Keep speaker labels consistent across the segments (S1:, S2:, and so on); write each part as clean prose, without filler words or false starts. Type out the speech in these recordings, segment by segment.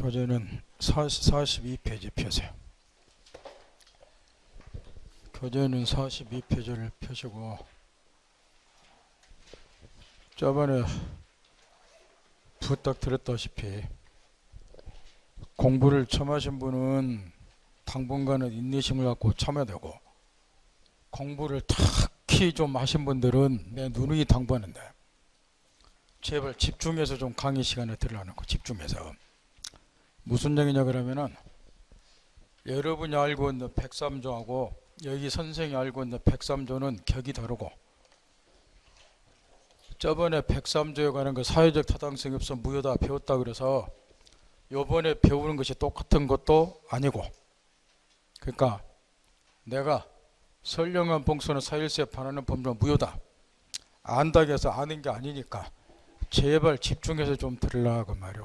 S1: 교재는 42페이지 펴세요. 교재는 42페이지를 펴시고 저번에 부탁드렸다시피 공부를 처음 하신 분은 당분간은 인내심을 갖고 참아야 되고, 공부를 특히 좀 하신 분들은 내 누누이 당부하는데 제발 집중해서 좀 강의 시간에 들으라는 거. 집중해서 무슨 얘기냐 그러면은, 여러분이 알고 있는 103조하고 여기 선생이 알고 있는 103조는 격이 다르고, 저번에 103조에 관한 그 사회적 타당성이 없어 무효다 배웠다 그래서 요번에 배우는 것이 똑같은 것도 아니고, 그러니까 내가 선량한 봉선은 사일세에 반하는 법률은 무효다 안다고 해서 아는 게 아니니까 제발 집중해서 좀 들으라고 말이오.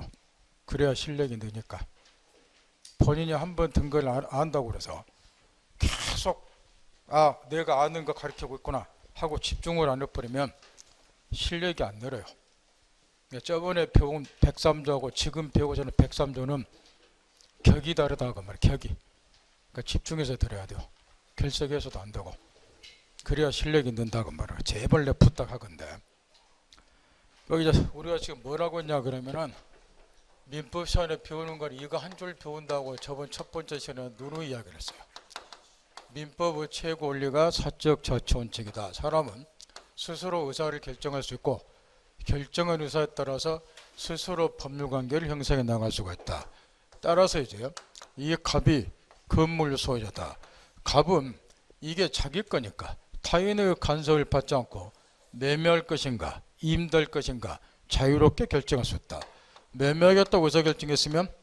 S1: 그래야 실력이 느니까. 본인이 한번 든 걸 안다고 그래서 계속 내가 아는 거 가르치고 있구나 하고 집중을 안 해버리면 실력이 안 늘어요. 저번에 배운 103조하고 지금 배우고 있는 103조는 격이 다르다고 말이에요. 격이. 그러니까 집중해서 들어야 돼요. 결석해서도 안 되고. 그래야 실력이 는다고 말이에요. 제발 내 부탁하건데. 여기 이제 우리가 지금 뭐라고 했냐 그러면은, 민법 시간에 배우는 걸 이거 한 줄 배운다고 저번 첫 번째 시간에 누누이 이야기를 했어요. 민법의 최고 원리가 사적 자치 원칙이다. 사람은 스스로 의사를 결정할 수 있고, 결정한 의사에 따라서 스스로 법률관계를 형성해 나갈 수가 있다. 따라서 이제 이 갑이 건물 소유자다. 갑은 이게 자기 거니까 타인의 간섭을 받지 않고 매매할 것인가 임대할 것인가 자유롭게 결정할 수 있다. 매매하겠다고 의사결정했으면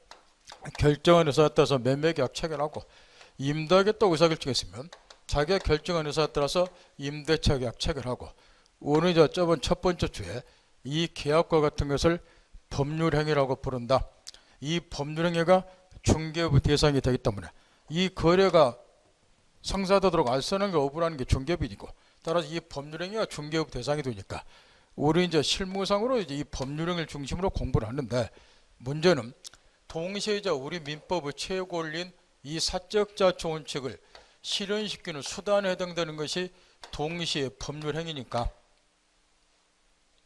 S1: 결정한 의사에 따라서 매매계약 체결하고, 임대하겠다고 의사결정했으면 자기가 결정한 의사에 따라서 임대차 계약 체결하고, 오늘 저번 첫 번째 주에 이 계약과 같은 것을 법률행위라고 부른다. 이 법률행위가 중개부 대상이 되기 때문에 이 거래가 상사되도록 알선한 게 어부라는 게 중개부이고, 따라서 이 법률행위가 중개부 대상이 되니까 우리 이제 실무상으로 이제 이 법률행위를 중심으로 공부를 하는데, 문제는 동시에 우리 민법의 최고 원리인 이 사적 자치 원칙을 실현시키는 수단에 해당되는 것이 동시에 법률행위니까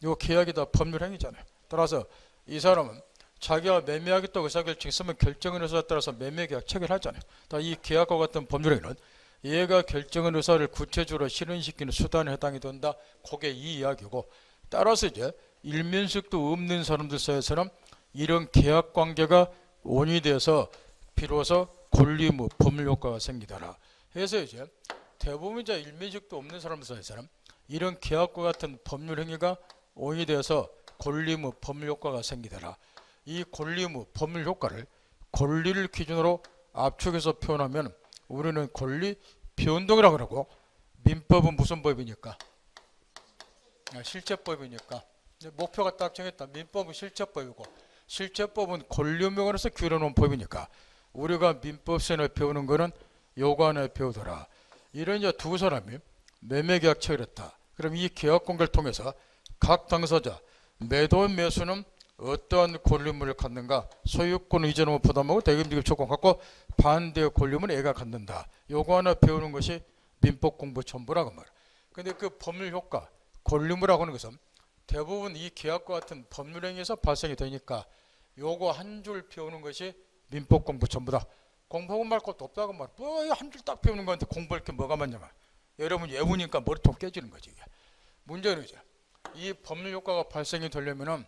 S1: 이 계약이 다 법률행위잖아요. 따라서 이 사람은 자기가 매매하겠다고 의사결정했으면 결정한 의사에 따라서 매매계약 체결하잖아요. 이 계약과 같은 법률행위는 얘가 결정한 의사를 구체적으로 실현시키는 수단에 해당이 된다. 그게 이 이야기고, 따라서 이제 일면식도 없는 사람들 사이에서는 이런 계약관계가 원이 돼서 비로소 권리무 법률효과가 생기더라. 그래서 이제 대부분 이제 일면식도 없는 사람들 사이에서는 이런 계약과 같은 법률행위가 원이 돼서 권리무 법률효과가 생기더라. 이 권리무 법률효과를 권리를 기준으로 압축해서 표현하면 우리는 권리 변동이라고 그러고, 민법은 무슨 법이니까? 실제법이니까. 목표가 딱 정했다. 민법은 실제법이고, 실제법은 권리무관에서 규율해놓은 법이니까 우리가 민법시간에 배우는 거는 요거 안에 배우더라. 이런 이제 두 사람이 매매계약 체결했다. 그럼 이 계약관계를 통해서 각 당사자, 매도인 매수는 어떠한 권리물을 갖는가? 소유권 이전을 부담하고 대금지급 조건 갖고 반대의 권리물은 애가 갖는다. 요거 하나 배우는 것이 민법 공부 전부라고 말이야. 근데 그 법률 효과, 권리물이라고 하는 것은 대부분 이 계약과 같은 법률행위에서 발생이 되니까 요거 한 줄 배우는 것이 민법 공부 전부다. 공부하고 말 것도 없다고 말이야. 뭐 한 줄 딱 배우는 건데 공부할 게 뭐가 많냐면, 여러분 예우니까 머리통 깨지는 거지. 이게. 문제는 이제 이 법률 효과가 발생이 되려면은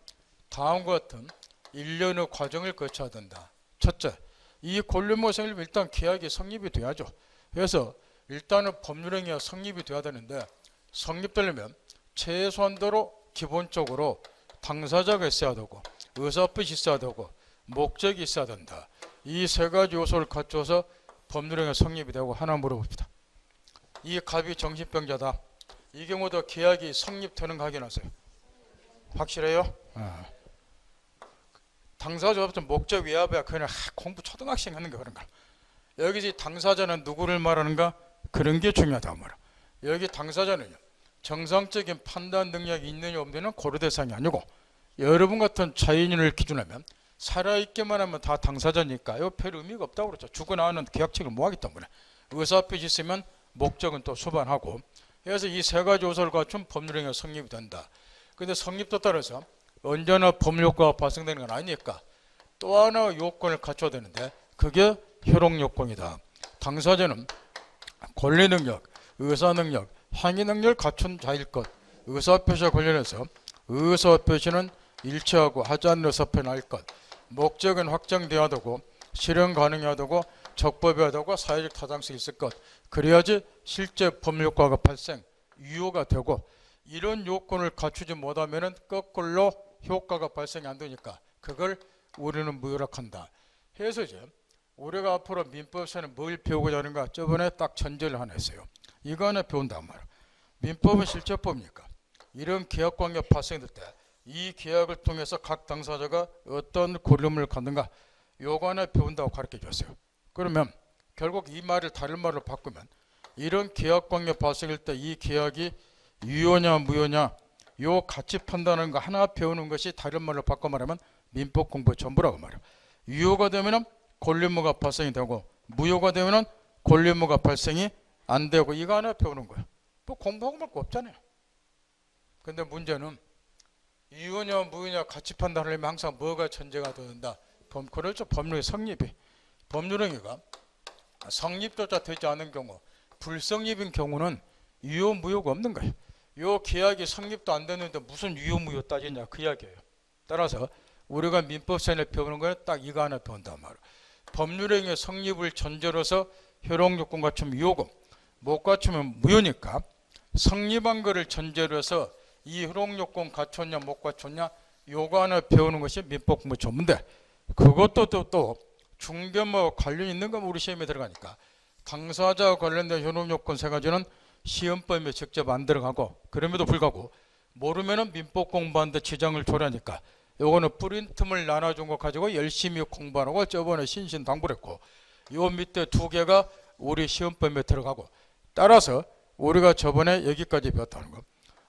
S1: 다음과 같은 일련의 과정을 거쳐야 된다. 첫째, 이 권리무 성립 일단 계약이 성립이 돼야죠. 그래서 일단은 법률행위가 성립이 돼야 되는데, 성립되려면 최소한도로 기본적으로 당사자가 있어야 되고, 의사뜻이 있어야 되고, 목적이 있어야 된다. 이 세 가지 요소를 갖춰서 법률행위가 성립이 되고, 하나 물어봅시다. 이 갑이 정신병자다. 이 경우도 계약이 성립되는 거 확인하세요. 확실해요? 당사자 어떤 목적 위압이야. 그냥 공부 초등학생 하는 게 그런 거야. 여기서 당사자는 누구를 말하는가? 그런 게 중요하다 말이야. 여기 당사자는요, 정상적인 판단 능력이 있느냐 없느냐는 고려 대상이 아니고, 여러분 같은 자연인을 기준하면 살아있기만 하면 다 당사자니까 이거 별 의미가 없다고 그러죠. 죽어나는 계약책을 뭐하기 때문에. 의사표시 있으면 목적은 또 수반하고. 그래서 이 세 가지 요소를 갖춘 법률행위가 성립이 된다. 근데 성립도 따라서 언제나 법률효과가 발생되는 건 아니니까 또 하나 요건을 갖춰야 되는데 그게 효력요건이다. 당사자는 권리능력, 의사능력, 행위능력을 갖춘 자일 것. 의사표시와 관련해서 의사표시는 일치하고 하지 않는 의사표현을 할 것. 목적은 확정되어야 되고 실현 가능해야 되고 적법해야 되고 사회적 타당성이 있을 것. 그래야지 실제 법률효과가 발생, 유효가 되고 이런 요건을 갖추지 못하면 거꾸로 효과가 발생이 안 되니까 그걸 우리는 무효락한다. 해서 이제 우리가 앞으로 민법에서는 뭘 배우고자 하는가 저번에 딱 전제를 하나 했어요. 이거 하나 배운단 말이야. 민법은 실제법이니까 이런 계약관계 발생될 때 이 계약을 통해서 각 당사자가 어떤 권리를 갖는가 요거 하나 배운다고 가르쳐 줬어요. 그러면 결국 이 말을 다른 말로 바꾸면 이런 계약관계 발생할 때 이 계약이 유효냐 무효냐 요 가치 판단하는 거 하나 배우는 것이 다른 말로 바꿔 말하면 민법 공부의 전부라고 말이에요. 유효가 되면 권리무가 발생이 되고 무효가 되면 권리무가 발생이 안 되고 이거 하나 배우는 거예요. 뭐 공부하고 말 거 없잖아요. 근데 문제는 유효냐 무효냐 가치 판단하려면 항상 뭐가 전제가 된다. 그렇죠. 법률의 성립이. 법률행위가 성립조차 되지 않은 경우 불성립인 경우는 유효 무효가 없는 거예요. 요 계약이 성립도 안 되는데 무슨 유효 무효 따지냐 그 이야기예요. 따라서 우리가 민법생을 배우는 거는 딱 이거 하나 배운단 말이에요. 법률행위의 성립을 전제로서 효력요건 갖추면 유효고 못 갖추면 무효니까 성립한 거를 전제로 해서 이 효력요건 갖췄냐 못 갖췄냐 요거 하나 배우는 것이 민법 공부 전문데 그것도 또 중대모 관련 있는 거 우리 시험에 들어가니까 당사자와 관련된 효력요건 세 가지는 시험범위에 직접 안 들어가고 그럼에도 불구하고 모르면은 민법 공부하는데 지장을 초래하니까 요거는 프린트물 나눠준 거 가지고 열심히 공부하라고 저번에 신신당부를 했고 요 밑에 두 개가 우리 시험범위에 들어가고 따라서 우리가 저번에 여기까지 배웠다는 거.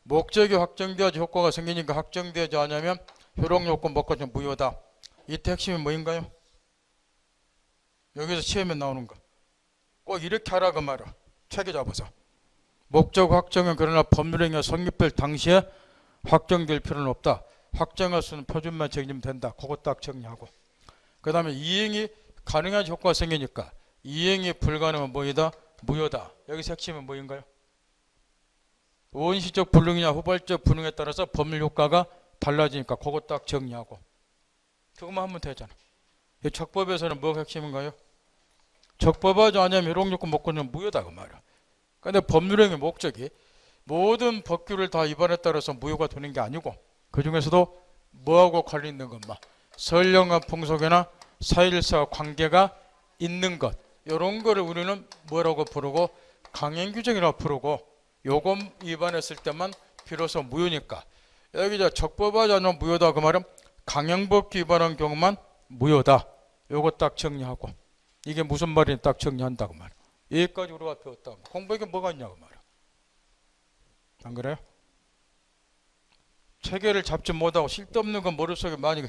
S1: 목적이 확정되어야지 효과가 생기니까 확정되지 않으면 효력요건 못 갖추면 무효다. 이때 핵심이 뭐인가요? 여기서 시험에 나오는 거. 꼭 이렇게 하라 그 말이야. 책에 잡아서. 목적 확정은 그러나 법률행위가 성립될 당시에 확정될 필요는 없다. 확정할 수는 표준만 책임지면 된다. 그거 딱 정리하고. 그 다음에 이행이 가능한 효과가 생기니까 이행이 불가능한 뭐이다? 무효다. 여기서 핵심은 뭐인가요? 원시적 불능이냐 후발적 불능에 따라서 법률 효과가 달라지니까 그거 딱 정리하고 그것만 하면 되잖아. 적법에서는 뭐가 핵심인가요? 적법하지 않으면 효력요건 못 갖추면 무효다 그 말이야. 근데 법률행위 목적이 모든 법규를 다 위반에 따라서 무효가 되는 게 아니고 그 중에서도 뭐하고 관련 있는 것만 선령과 풍속이나 사일사와 관계가 있는 것 이런 거를 우리는 뭐라고 부르고 강행규정이라고 부르고 요거 위반했을 때만 비로소 무효니까 여기 이제 적법하지 않으면 무효다 그 말은 강행법규 위반한 경우만 무효다. 요거 딱 정리하고 이게 무슨 말인지 딱 정리한다고 말이야. 여기까지 우리가 배웠다. 공부에 뭐가 있냐고 말이야. 안 그래요? 체계를 잡지 못하고 쓸데없는 거 머릿속에 많이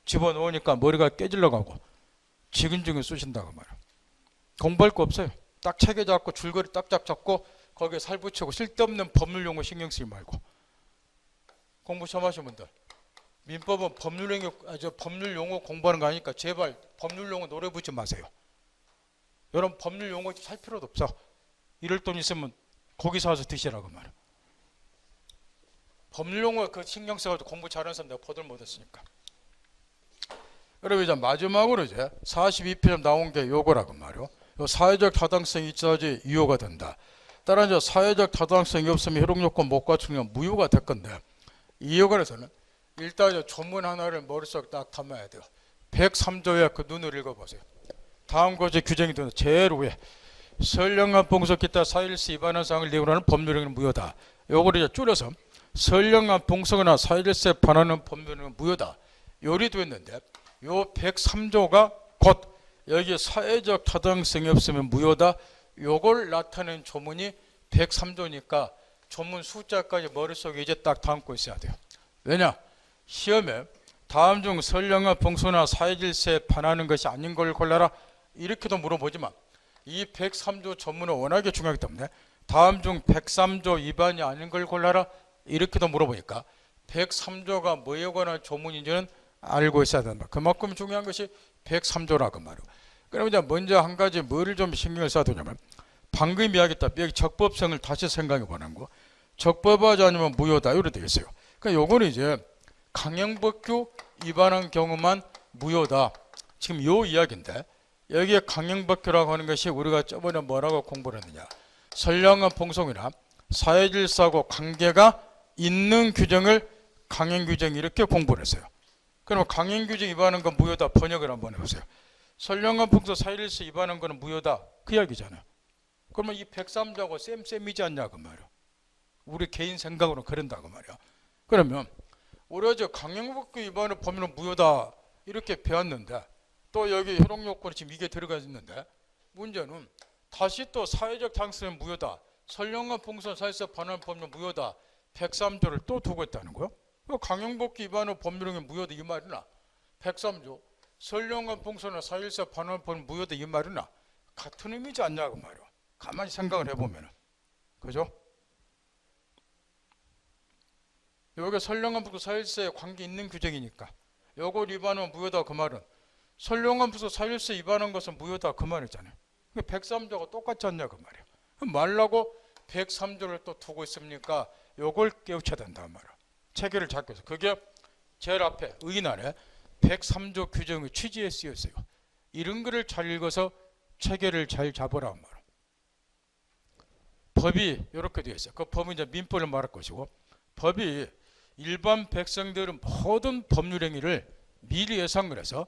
S1: 집어넣으니까 머리가 깨질러 가고 지근지근 쑤신다고 말이야. 공부할 거 없어요. 딱 체계 잡고 줄거리 딱딱 잡고 거기에 살 붙이고 쓸데없는 법률 용어 신경 쓰지 말고 공부 처음 하신 분들 민법은 법률 용어 공부하는 거 아니니까 제발 법률 용어 노래 붙지 마세요. 여러분 법률 용어 살 필요도 없어. 이럴 돈 있으면 고기 사서 드시라고 말이야. 법률 용어 그 신경 써가지고 공부 잘하는 사람 내가 보들 못했으니까. 그리고 이제 마지막으로 이제 42편에 나온 게 요거라고 말이요. 요 사회적 타당성이 있어야지 유효가 된다. 따라 이제 사회적 타당성이 없으면 효력요건 못 갖추면 무효가 될 건데 이에 관해서는 일단 이제 조문 하나를 머릿속에 딱 담아야 돼요. 103조에 그 눈을 읽어보세요. 다음 것이 규정이 되는 제일 위에 선령과 봉석 기타 사일시 위반한 사항을 내용하는 법률행위는 무효다. 요거를 이제 줄여서 선령과 봉석이나 사일시에 반하는 법률행위는 무효다. 요리도 있는데 요 103조가 곧 여기 사회적 타당성이 없으면 무효다. 요걸 나타낸 조문이 103조니까 조문 숫자까지 머릿속에 이제 딱 담고 있어야 돼요. 왜냐? 시험에 다음 중 선량한 봉소나 사회질서에 반하는 것이 아닌 걸 골라라. 이렇게도 물어보지만 이 103조 전문은 워낙에 중요하기 때문에 다음 중 103조 위반이 아닌 걸 골라라. 이렇게도 물어보니까 103조가 뭐에 관한 조문인지는 알고 있어야 된다. 그만큼 중요한 것이 103조라 그 말이에요. 그럼 이제 먼저 한 가지 뭐를 좀 신경을 써야 되냐면 방금 이야기했다. 여기 적법성을 다시 생각해 보는 거. 적법하지 않으면 무효다. 이렇게 되어 있어요. 그러니까 요거는 이제 강형법규 위반한 경우만 무효다. 지금 요 이야기인데 여기에 강형법규라고 하는 것이 우리가 저번에 뭐라고 공부를 했느냐. 선량한 봉송이나 사회질서하고 관계가 있는 규정을 강행규정 이렇게 공부를 했어요. 그럼 강행규정 위반한 건 무효다. 번역을 한번 해보세요. 선량한 봉송 사회질서 위반한 거는 무효다. 그 이야기잖아요. 그러면 이 103조하고 쌤이지 않냐 그 말이야. 우리 개인 생각으로 그런다 그 말이야. 그러면 우리가 저 강형법규 위반을 보면 무효다 이렇게 배웠는데 또 여기 효력요건이 지금 이게 들어가 있는데 문제는 다시 또 사회적 당성은 무효다. 선량한 봉선 사회에서 반환 법률 무효다. 103조를 또 두고 있다는 거예요. 강형법규 위반의 법률은 무효다 이 말이나 103조 선량한 봉선과 사회에서 반환 법률 무효다 이 말이나 같은 의미지 않냐 그 말이야. 가만히 생각을 해보면 그죠? 여기가 선량한 부서 사일서에 관계 있는 규정이니까 요걸 위반하면 무효다 그 말은 선량한 부서 사일서 위반한 것은 무효다 그 말이잖아요. 103조가 똑같지 않냐 그 말이에요. 말라고 103조를 또 두고 있습니까? 요걸 깨우쳐야 된다 그 말이에요. 체계를 잡기 위해서. 그게 제일 앞에 의인안에 103조 규정의 취지에 쓰여 있어요. 이런 글을 잘 읽어서 체계를 잘 잡으라 그 말이에요. 법이 이렇게 되어 있어요. 그 법은 이제 민법을 말할 것이고 법이 일반 백성들은 모든 법률 행위를 미리 예상을 해서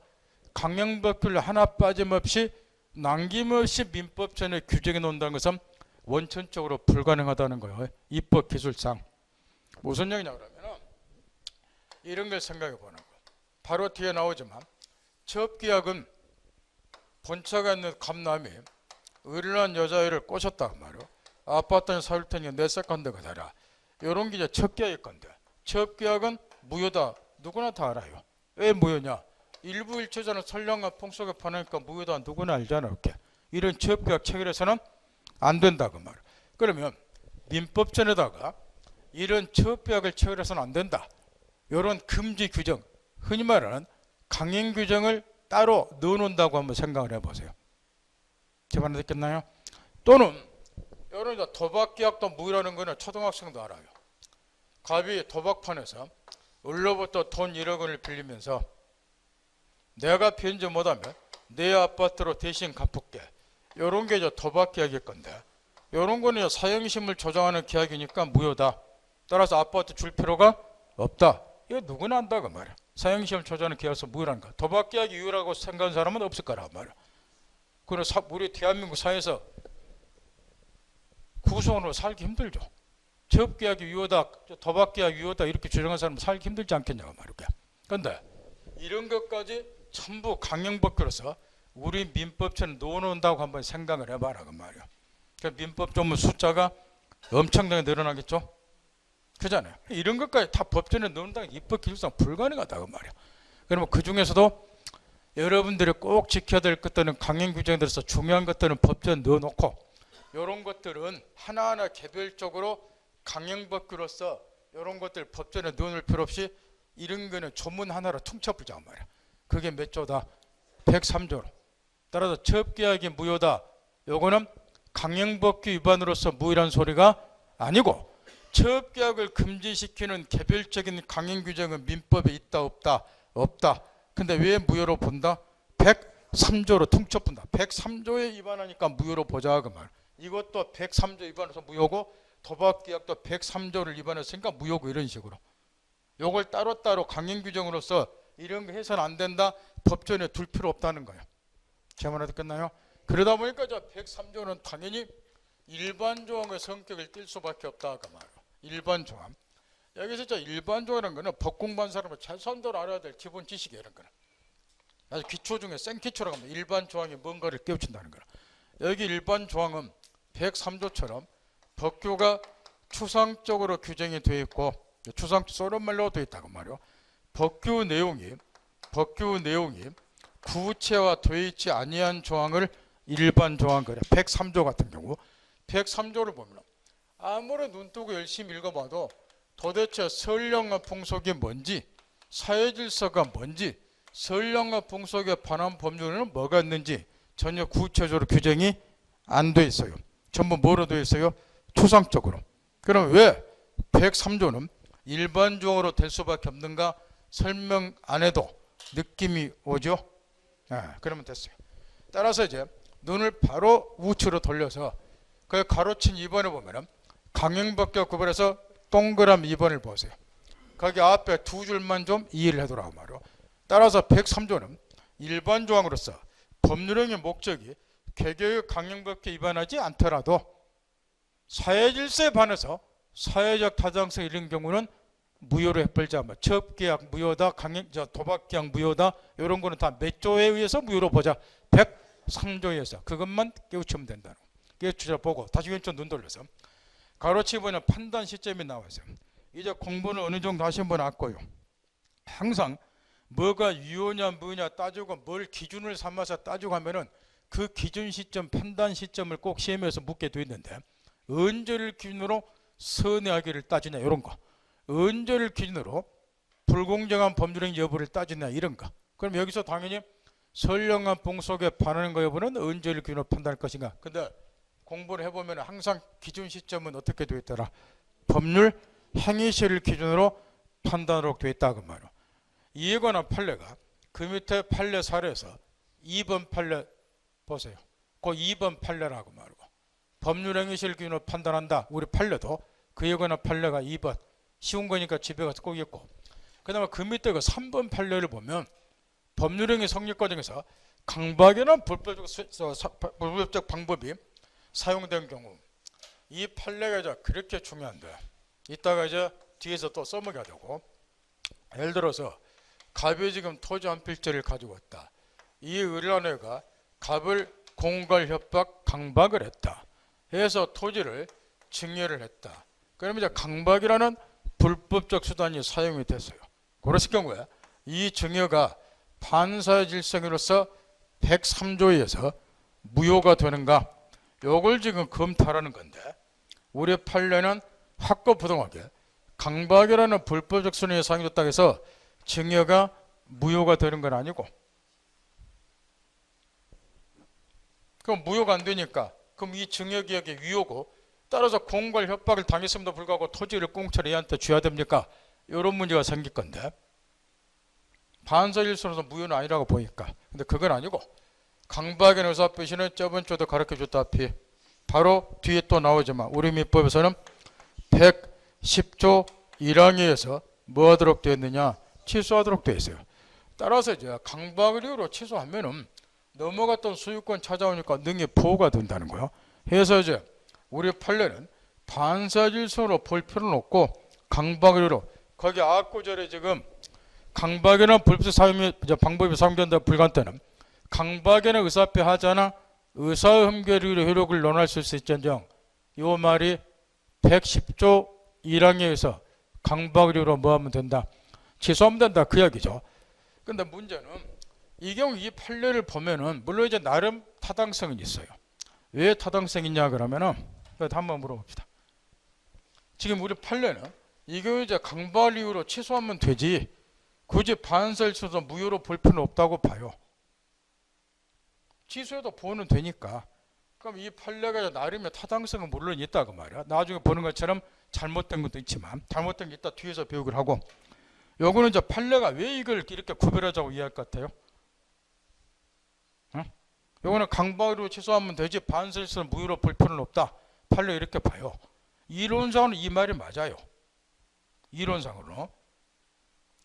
S1: 강형법규를 하나 빠짐없이 남김없이 민법전에 규정해 놓는다는 것은 원천적으로 불가능하다는 거예요. 입법 기술상. 무슨 얘기냐 그러면 이런 걸 생각해 보는 거예요. 바로 뒤에 나오지만 접기약은 본처가 있는 감남이 의리난 여자애를 꼬셨다 말이에요. 아파트에 살 테니 내 세컨드가 되라. 이런 게 이제 첩계약일 건데 첩계약은 무효다. 누구나 다 알아요. 왜 무효냐? 일부 일처자는 선량한 풍속에 반하니까 무효다. 누구나 알잖아. 이렇게 이런 첩계약 체결해서는 안 된다 그 말. 그러면 민법전에다가 이런 첩계약을 체결해서는 안 된다. 이런 금지 규정, 흔히 말하는 강행 규정을 따로 넣어놓는다고 한번 생각을 해보세요. 제 말 듣겠나요? 또는 이런 도박계약도 무효라는 거는 초등학생도 알아요. 갑이 도박판에서 을로부터 돈 1억 원을 빌리면서 내가 변제 못하면 내 아파트로 대신 갚을게. 이런 게 이제 도박계약일 건데 이런 거는 사형심을 조장하는 계약이니까 무효다. 따라서 아파트 줄 필요가 없다. 이거 누구나 안다 그 말이야. 사형심을 조장하는 계약에서 무효라는 거. 도박계약이 유효라고 생각하는 사람은 없을 거라 말이야. 그래서 우리 대한민국 사회에서 구성으로 살기 힘들죠. 접계약이 유효다, 도박계약이 유효다 이렇게 주장하는 사람은 살기 힘들지 않겠냐고 말이야. 그런데 이런 것까지 전부 강형법규로서 우리 민법처럼 넣어놓는다고 한번 생각을 해봐라 그 말이야. 그러니까 민법 전문 숫자가 엄청나게 늘어나겠죠. 그잖아요. 이런 것까지 다 법전에 넣는다는 게 입법 기술상 불가능하다 그 말이야. 그러면 그 중에서도 여러분들이 꼭 지켜야 될 것들은 강행 규정에 들어서 중요한 것들은 법전 넣어놓고 이런 것들은 하나하나 개별적으로 강형법규로서 이런 것들 법전에 넣어놓을 필요 없이 이런 거는 조문 하나로 퉁쳐보자 말이야. 그게 몇 조다? 103조로. 따라서 첩계약이 무효다. 요거는 강형법규 위반으로서 무효란 소리가 아니고 첩계약을 금지시키는 개별적인 강행 규정은 민법에 있다 없다? 없다. 근데 왜 무효로 본다? 103조로 퉁쳐본다. 103조에 위반하니까 무효로 보자 그 말. 이것도 103조 위반해서 무효고 도박계약도 103조를 위반했으니까 무효고 이런 식으로. 요걸 따로따로 강행 규정으로서 이런 거 해서는 안 된다. 법전에 둘 필요 없다는 거예요. 제 말 듣겠나요? 그러다 보니까 저 103조는 당연히 일반 조항의 성격을 띨 수밖에 없다 그 말이에요. 일반 조항. 여기서 저 일반 조항이라는 거는 법 공부한 사람은 최선도로 알아야 될 기본 지식이에요. 이런 거는. 아주 기초 중에 생기초라고 하면 일반 조항이 뭔가를 깨우친다는 거라. 여기 일반 조항은 103조처럼 법규가 추상적으로 규정이 되어 있고 추상 소련말로 되어 있다고 말이요. 법규 내용이 구체화되어 있지 아니한 조항을 일반 조항 그래. 103조 같은 경우 103조를 보면 아무리 눈 뜨고 열심히 읽어봐도 도대체 선량과 풍속이 뭔지, 사회질서가 뭔지, 선량과 풍속에 반한 법률에는 뭐가 있는지 전혀 구체적으로 규정이 안 돼 있어요. 전부 뭐로 되어 있어요? 추상적으로. 그럼 왜 103조는 일반 조항으로 될 수밖에 없는가? 설명 안 해도 느낌이 오죠? 그러면 됐어요. 따라서 이제 눈을 바로 우측으로 돌려서 그 가로친 2번에 보면은 강행법과 구별해서 동그란 2번을 보세요. 거기 앞에 두 줄만 좀 이해를 해두라고 말이요. 따라서 103조는 일반 조항으로서 법률행위 목적이 개개의 강행법규에 위반하지 않더라도 사회질서에 반해서 사회적 타당성 이런 경우는 무효로 해버리자. 뭐 첩계약 무효다, 도박계약 무효다, 이런 거는 다 몇 조에 의해서 무효로 보자. 103조에 의해서. 그것만 깨우치면 된다는 거. 깨우치자 보고 다시 왼쪽 눈 돌려서 가로치 보면 판단 시점이 나와 있어요. 이제 공부는 어느 정도 하신 분 왔고요. 항상 뭐가 유효냐 무효냐 따지고 뭘 기준을 삼아서 따지고 하면은 그 기준 시점, 판단 시점을 꼭 시험에서 묻게 돼 있는데 언제를 기준으로 선회하기를 따지냐 이런 거, 언제를 기준으로 불공정한 법률행위 여부를 따지냐 이런 거. 그럼 여기서 당연히 선량한 풍속에 반하는 거 여부는 언제를 기준으로 판단할 것인가. 근데 공부를 해보면 항상 기준 시점은 어떻게 되어 있더라? 법률 행위시를 기준으로 판단하도록 되어 있다고 말이야. 이에 관한 판례가 그 밑에 판례 사례에서 2번 판례 보세요. 그 2번 판례라고 말이고 법률 행위시를 기준으로 판단한다. 우리 판례도 그에 관한 판례가 2번. 쉬운 거니까 집에 가서 꼭 읽고. 그 다음에 그 밑에 그 3번 판례를 보면 법률행위 성립 과정에서 강박이나 불법적 방법이 사용된 경우 이 판례가 이제 그렇게 중요한데 이따가 이제 뒤에서 또 써먹어야 되고, 예를 들어서 갑이 지금 토지 한 필지를 가지고 있다. 이 을란애가 갑을 공갈 협박 강박을 했다. 해서 토지를 증여를 했다. 그러면 이제 강박이라는 불법적 수단이 사용이 됐어요. 그랬을 경우에 이 증여가 반사의 질성으로서 103조에 의해서 무효가 되는가? 요걸 지금 검토하라는 건데 우리 판례는 확고부동하게 강박이라는 불법적 수단이 사용됐다고 해서 증여가 무효가 되는 건 아니고, 그럼 무효가 안 되니까 그럼 이 증여기획의 유효고 따라서 공갈 협박을 당했음에도 불구하고 토지를 공짜로 얘한테 줘야 됩니까? 이런 문제가 생길 건데 반사일선에서 무효는 아니라고 보니까, 근데 그건 아니고 강박의 의사표시는 저번 주도 가르쳐줬다시피 바로 뒤에 또 나오지만 우리 민법에서는 110조 1항에서 뭐 하도록 되어 있느냐? 취소하도록 되어 있어요. 따라서 이제 강박을 이유로 취소하면은 넘어갔던 소유권 찾아오니까 능히 보호가 된다는 거예요. 해서 이제 우리 판례는 반사질서로 볼 필요는 없고 강박을 이유로 거기 앞구절에 지금 강박이나 불법 사용이 방법이 사용된다 불가한 때는 강박이나 의사표 하자나 의사흠결의 효력을 논할 수 있을지언정 이 말이 110조 1항에 의해서 강박을 이유로 뭐 하면 된다? 취소하면 된다 그 이야기죠. 근데 문제는 이 경우 이 판례를 보면은 물론 이제 나름 타당성은 있어요. 왜 타당성이 있냐 그러면은 한번 물어봅시다. 지금 우리 판례는 이 경우 이제 강박 이유로 취소하면 되지 굳이 반사를 쳐서 무효로 볼 필요는 없다고 봐요. 취소해도 보호는 되니까. 그럼 이 판례가 나름의 타당성은 물론 있다고 말이야. 나중에 보는 것처럼 잘못된 것도 있지만 잘못된 게 있다 뒤에서 배우기를 하고, 요거는 이제 판례가 왜 이걸 이렇게 구별하자고 이해할 것 같아요? 응? 요거는 강박으로 취소하면 되지 반사를 무효로 볼 필요는 없다. 판례 이렇게 봐요. 이론상으로는 이 말이 맞아요. 이론상으로.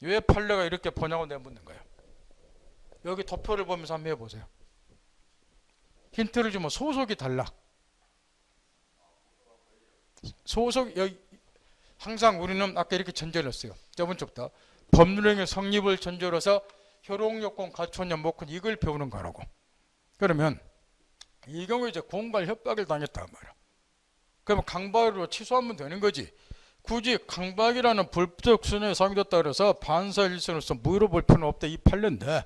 S1: 왜 판례가 이렇게 보냐고 내가 묻는 거예요. 여기 도표를 보면서 한번 해보세요. 힌트를 주면 소속이 달라. 소속 여기 항상 우리는 아까 이렇게 전제를 했어요. 저번 주부터 법률행위 성립을 전제로 해서 효력요건 갖췄냐 못 갖췄냐 이걸 배우는 거라고. 그러면 이 경우에 이제 공갈 협박을 당했단 말이야. 그러면 강박으로 취소하면 되는 거지. 굳이 강박이라는 불법 수준에 사용됐다 그래서 반사일선으로서 무효로 볼 필요는 없다 이 판례인데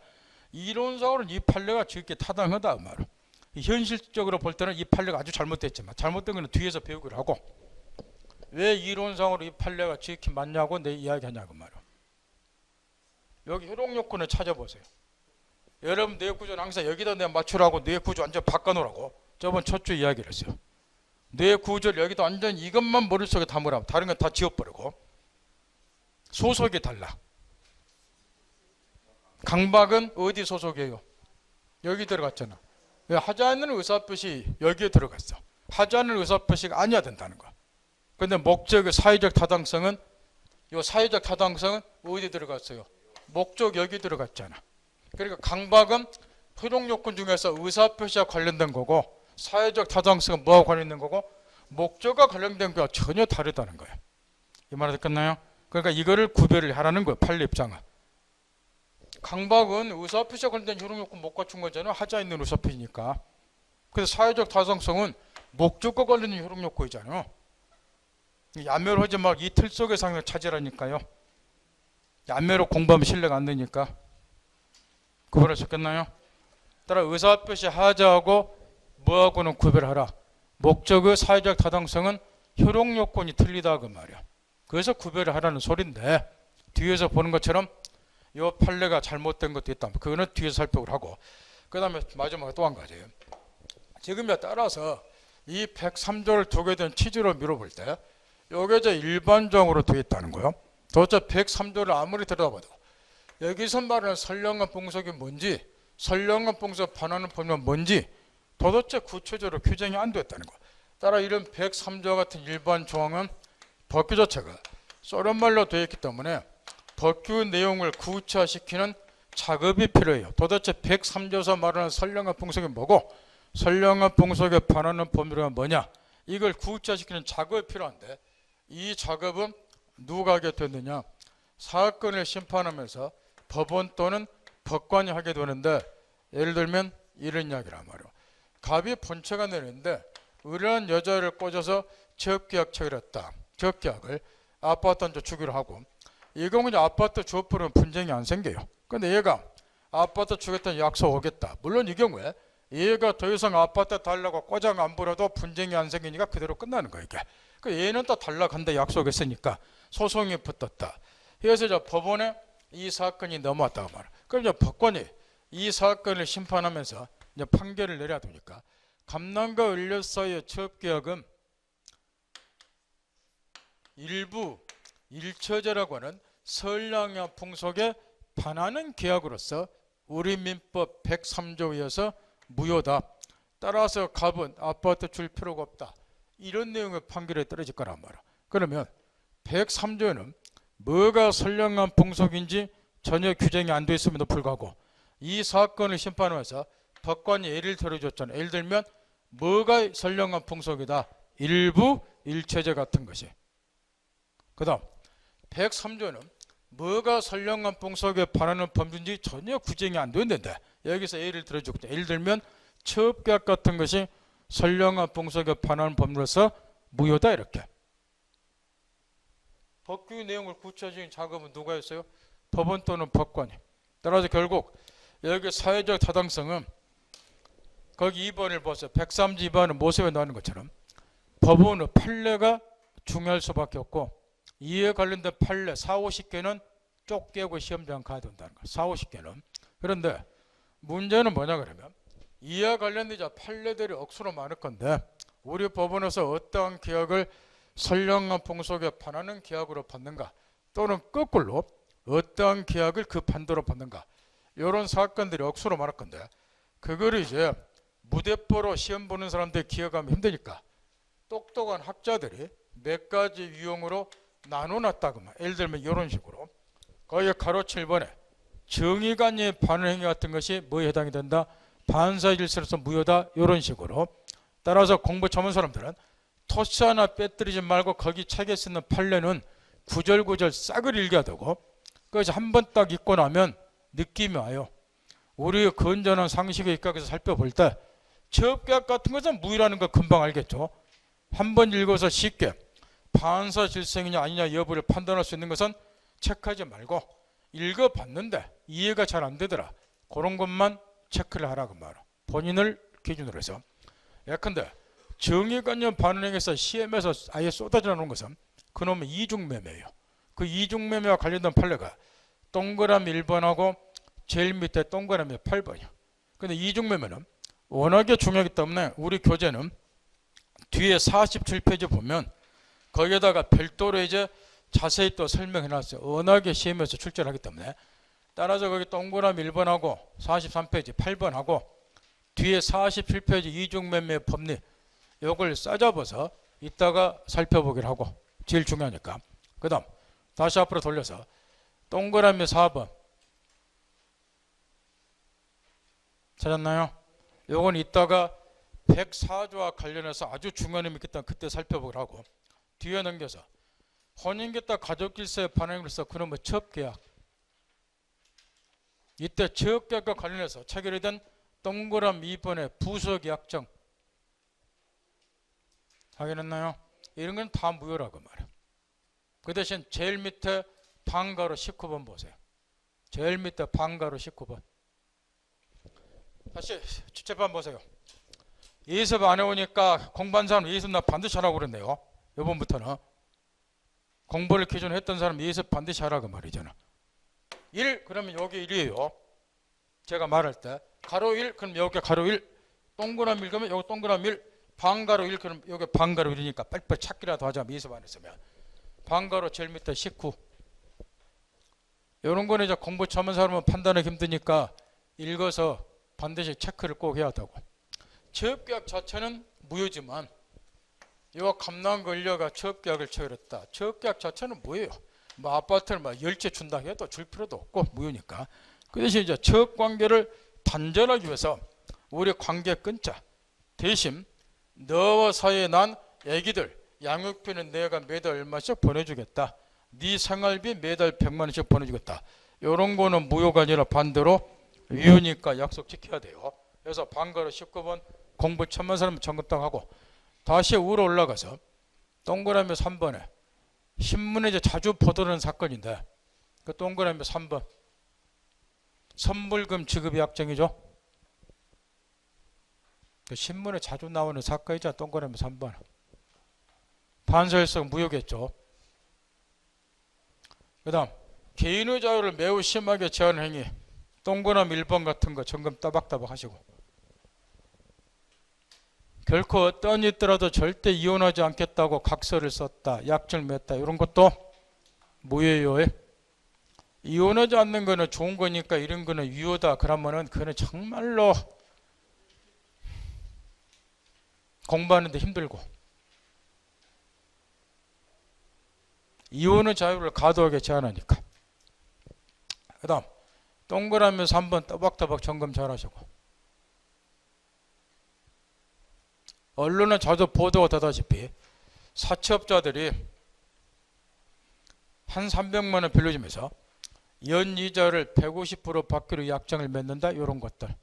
S1: 이론상으로는 이 판례가 지극히 타당하다 그 말이야. 현실적으로 볼 때는 이 판례가 아주 잘못됐지만 잘못된 거는 뒤에서 배우기로 하고 왜 이론상으로 이 판례가 지극히 맞냐고 내 이야기하냐고 말이야. 여기 효력요건을 찾아보세요. 여러분 뇌구조는 항상 여기다 내가 맞추라고 뇌구조 완전 바꿔놓으라고 저번 첫 주 이야기를 했어요. 뇌구조를 여기다 완전 이것만 머릿속에 담으라고 다른 건 다 지워버리고 소속이 달라. 강박은 어디 소속이에요? 여기 들어갔잖아. 하지 않는 의사표시 여기에 들어갔어. 하지 않는 의사표시가 아니어야 된다는 거야. 근데 목적의 사회적 타당성은 이 사회적 타당성은 어디 들어갔어요? 목적 여기 들어갔잖아. 그러니까 강박은 효력요건 중에서 의사표시와 관련된 거고 사회적 타당성은 뭐하고 관련된 거고 목적과 관련된 거와 전혀 다르다는 거예요. 이 말에서 끝나요? 그러니까 이거를 구별을 하라는 거예요. 판례 입장은. 강박은 의사표시와 관련된 효력요건 못 갖춘 거잖아요. 하자 있는 의사표시니까. 그래서 사회적 타당성은 목적과 관련된 효력요건이잖아요. 야매로 하지 말고 이 틀 속의 상을 찾으라니까요. 야매로 공부하면 신뢰가 안 되니까. 구별하셨겠나요? 따라 의사표시 하자하고 뭐하고는 구별하라. 목적의 사회적 타당성은 효력요건이 틀리다 그 말이야. 그래서 구별을 하라는 소린데 뒤에서 보는 것처럼 이 판례가 잘못된 것도 있다. 그거는 뒤에서 살펴보고 하고 그 다음에 마지막에 또 한 가지예요. 지금에 따라서 이 103조를 두게 된 취지로 밀어볼 때 이게 이제 일반적으로 되어 있다는 거예요. 도대체 103조를 아무리 들여다봐도 여기서 말하는 선량한 봉석이 뭔지 선량한 봉석 반하는 범위가 뭔지 도대체 구체적으로 규정이 안 됐다는 거예요. 따라 이런 103조 같은 일반 조항은 법규 자체가 소련말로 되어 있기 때문에 법규 내용을 구체화시키는 작업이 필요해요. 도대체 103조에서 말하는 선량한 봉석이 뭐고 선량한 봉석에 반하는 범위가 뭐냐 이걸 구체화시키는 작업이 필요한데 이 작업은 누가 하게 됐느냐 사건을 심판하면서 법원 또는 법관이 하게 되는데 예를 들면 이런 이야기란 말이에요. 갑이 본체가 내리는데 의뢰한 여자를 꽂아서 적계약 체결했다. 적계약을 아파트한테 주기로 하고 이 경우는 아파트 주어프로는 분쟁이 안 생겨요. 근데 얘가 아파트 주겠다는 약속 오겠다. 물론 이 경우에 얘가 더 이상 아파트 달라고 꼬장 안 부려도 분쟁이 안 생기니까 그대로 끝나는 거예요. 이게. 그 얘는 또 달라간다 약속했으니까 소송이 붙었다. 그래서 저 법원에 이 사건이 넘어왔다고 말이야. 그럼 이제 법관이 이 사건을 심판하면서 이제 판결을 내려야 되니까 감남과 을료 사이의 취업계약은 일부 일처제라고 하는 선량한 풍속에 반하는 계약으로서 우리 민법 103조에 의해서 무효다. 따라서 갑은 아파트 줄 필요가 없다. 이런 내용의 판결에 떨어질 거란 말이야. 그러면 103조에는 뭐가 선량한 풍속인지 전혀 규정이 안 돼 있음에도 불구하고 이 사건을 심판하면서 법관이 예를 들어줬잖아요. 예를 들면 뭐가 선량한 풍속이다. 일부 일체제 같은 것이. 그 다음 103조는 뭐가 선량한 풍속에 반하는 범죄인지 전혀 규정이 안 되는데 여기서 예를 들어줬죠. 예를 들면 취업계약 같은 것이 선량한 풍속에 반하는 범죄로서 무효다 이렇게. 법규 내용을 구체적인 작업은 누가 했어요? 법원 또는 법관이. 따라서 결국 여기 사회적 타당성은 거기 2번을 보세요. 103조 2번은 모습에 나오는 것처럼 법원의 판례가 중요할 수밖에 없고 이에 관련된 판례 40-50개는 쫓겨고 시험장 가야 된다는 거예요. 40-50개는. 그런데 문제는 뭐냐 그러면 이와 관련된 판례들이 억수로 많을 건데 우리 법원에서 어떠한 계약을 선량한 풍속에 반하는 계약으로 받는가 또는 거꾸로 어떠한 계약을 그 판도로 받는가 이런 사건들이 억수로 많을 건데 그거를 이제 무대뽀로 시험 보는 사람들이 기억하면 힘드니까 똑똑한 학자들이 몇 가지 유형으로 나눠놨다고 말. 예를 들면 이런 식으로 거기 가로 7번에 정의관이 반응 행위 같은 것이 뭐에 해당이 된다? 반사질서로서 무효다. 이런 식으로. 따라서 공부 전문 사람들은 토시 하나 빼뜨리지 말고 거기 책에 쓰는 판례는 구절구절 싹을 읽어야 되고 그래서 한 번 딱 읽고 나면 느낌이 와요. 우리의 건전한 상식에 입각해서 살펴볼 때 취업계약 같은 것은 무효라는 거 금방 알겠죠. 한 번 읽어서 쉽게 반사 질서이냐 아니냐 여부를 판단할 수 있는 것은 체크하지 말고 읽어봤는데 이해가 잘 안 되더라. 그런 것만 체크를 하라고 말이야. 본인을 기준으로 해서. 예컨대 정의관념 반응에서 시험에서 아예 쏟아져 나오는 것은 그놈의 이중매매예요. 그 이중매매와 관련된 판례가 동그라미 1번하고 제일 밑에 동그라미 8번이야. 근데 이중매매는 워낙에 중요하기 때문에 우리 교재는 뒤에 47페이지 보면 거기에다가 별도로 이제 자세히 또 설명해 놨어요. 워낙에 시험에서 출제를 하기 때문에. 따라서 거기 동그라미 1번하고 43페이지 8번하고 뒤에 47페이지 이중매매 법리 요걸 싸잡아서 이따가 살펴보기를 하고 제일 중요하니까. 그 다음 다시 앞으로 돌려서 동그라미 4번 찾았나요? 요건 이따가 104조와 관련해서 아주 중요한 의미 있기 때문에 그때 살펴보기를 하고 뒤에 넘겨서 혼인계탁 가족질서에 반영으로서 그놈의 취업계약 이때 취업계약과 관련해서 체결된 동그라미 2번의 부서계약정 확인했나요? 이런 건 다 무효라고 말이에요. 그 대신 제일 밑에 방가로 19번 보세요. 제일 밑에 방가로 19번. 다시 주체판 보세요. 예습 안 해오니까 공부한 사람 예습 나 반드시 하라고 그랬네요. 이번부터는 공부를 기존에 했던 사람 예습 반드시 하라고 말이잖아. 1 그러면 여기 1이에요. 제가 말할 때 가로 1 그럼 여기 가로 1 동그라미 1 그러면 여기 동그라미 1 방가로 1 그럼 여기 방가로 1이니까 빨리빨리 찾기라도 하자. 예습 안 했으면 방가로 제일 밑에 19 이런 거는 이제 공부 처음 한 사람은 판단하기 힘드니까 읽어서 반드시 체크를 꼭 해야 되고 취업계약 자체는 무효지만 요 감난 권료가 취업계약을 체결했다. 취업계약 자체는 뭐예요? 뭐 아파트를 막 10채 준다 해도 줄 필요도 없고 무효니까. 그 대신 이제 취업관계를 단절하기 위해서 우리 관계 끊자. 대신 너와 사이에 난 애기들 양육비는 내가 매달 얼마씩 보내주겠다. 네 생활비 매달 100만 원씩 보내주겠다. 이런 거는 무효가 아니라 반대로 유효니까 약속 지켜야 돼요. 그래서 방가로 19번 공부 천만 사람 점검당하고 다시 위로 올라가서 동그라미 3번에 신문에 이제 자주 보도되는 사건인데 그 동그라미 3번 선불금 지급 약정이죠. 그 신문에 자주 나오는 사건이자 동그라미 3번 반사일성 무효겠죠. 그 다음 개인의 자유를 매우 심하게 제한하는 행위 동그라미 1번 같은 거 점검 따박따박 하시고 결코 어떤 일이 있더라도 절대 이혼하지 않겠다고 각서를 썼다. 약정을 맺었다. 이런 것도 무효예요. 이혼하지 않는 거는 좋은 거니까 이런 거는 유효다. 그러면은 그는 정말로 공부하는데 힘들고 이혼의 자유를 과도하게 제한하니까. 그 다음 동그라미 3번 따박따박 점검 잘 하시고 언론에 자주 보도가 되다시피 사채업자들이 한 300만 원 빌려주면서 연이자를 150% 받기로 약정을 맺는다. 이런 것들.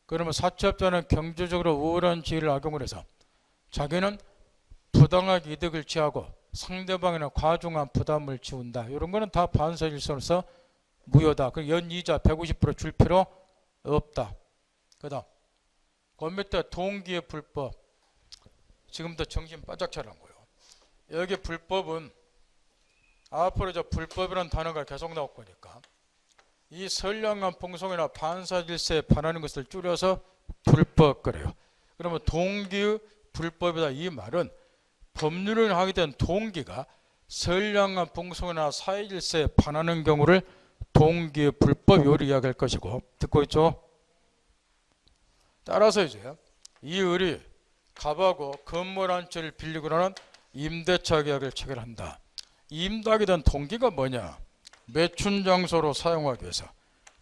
S1: 그러면 사채업자는 경제적으로 우월한 지위를 악용을 해서 자기는 부당하게 이득을 취하고 상대방에는 과중한 부담을 지운다. 이런 거는 다 반사일서로서 무효다. 그 연이자 150% 줄 필요 없다. 그 다음 그 밑에 동기의 불법 지금부터 정신 바짝 차린 거예요. 여기 불법은 앞으로 저 불법이라는 단어가 계속 나올 거니까 이 선량한 풍속이나 반사질서에 반하는 것을 줄여서 불법 그래요. 그러면 동기의 불법이다. 이 말은 법률을 하게 된 동기가 선량한 풍속이나 사회질서에 반하는 경우를 동기의 불법 요리 이야기할 것이고 듣고 있죠? 따라서 이제 이 을이 갑하고 건물 한 채를 빌리고 나는 임대차 계약을 체결한다. 임대하게 된 동기가 뭐냐? 매춘 장소로 사용하기 위해서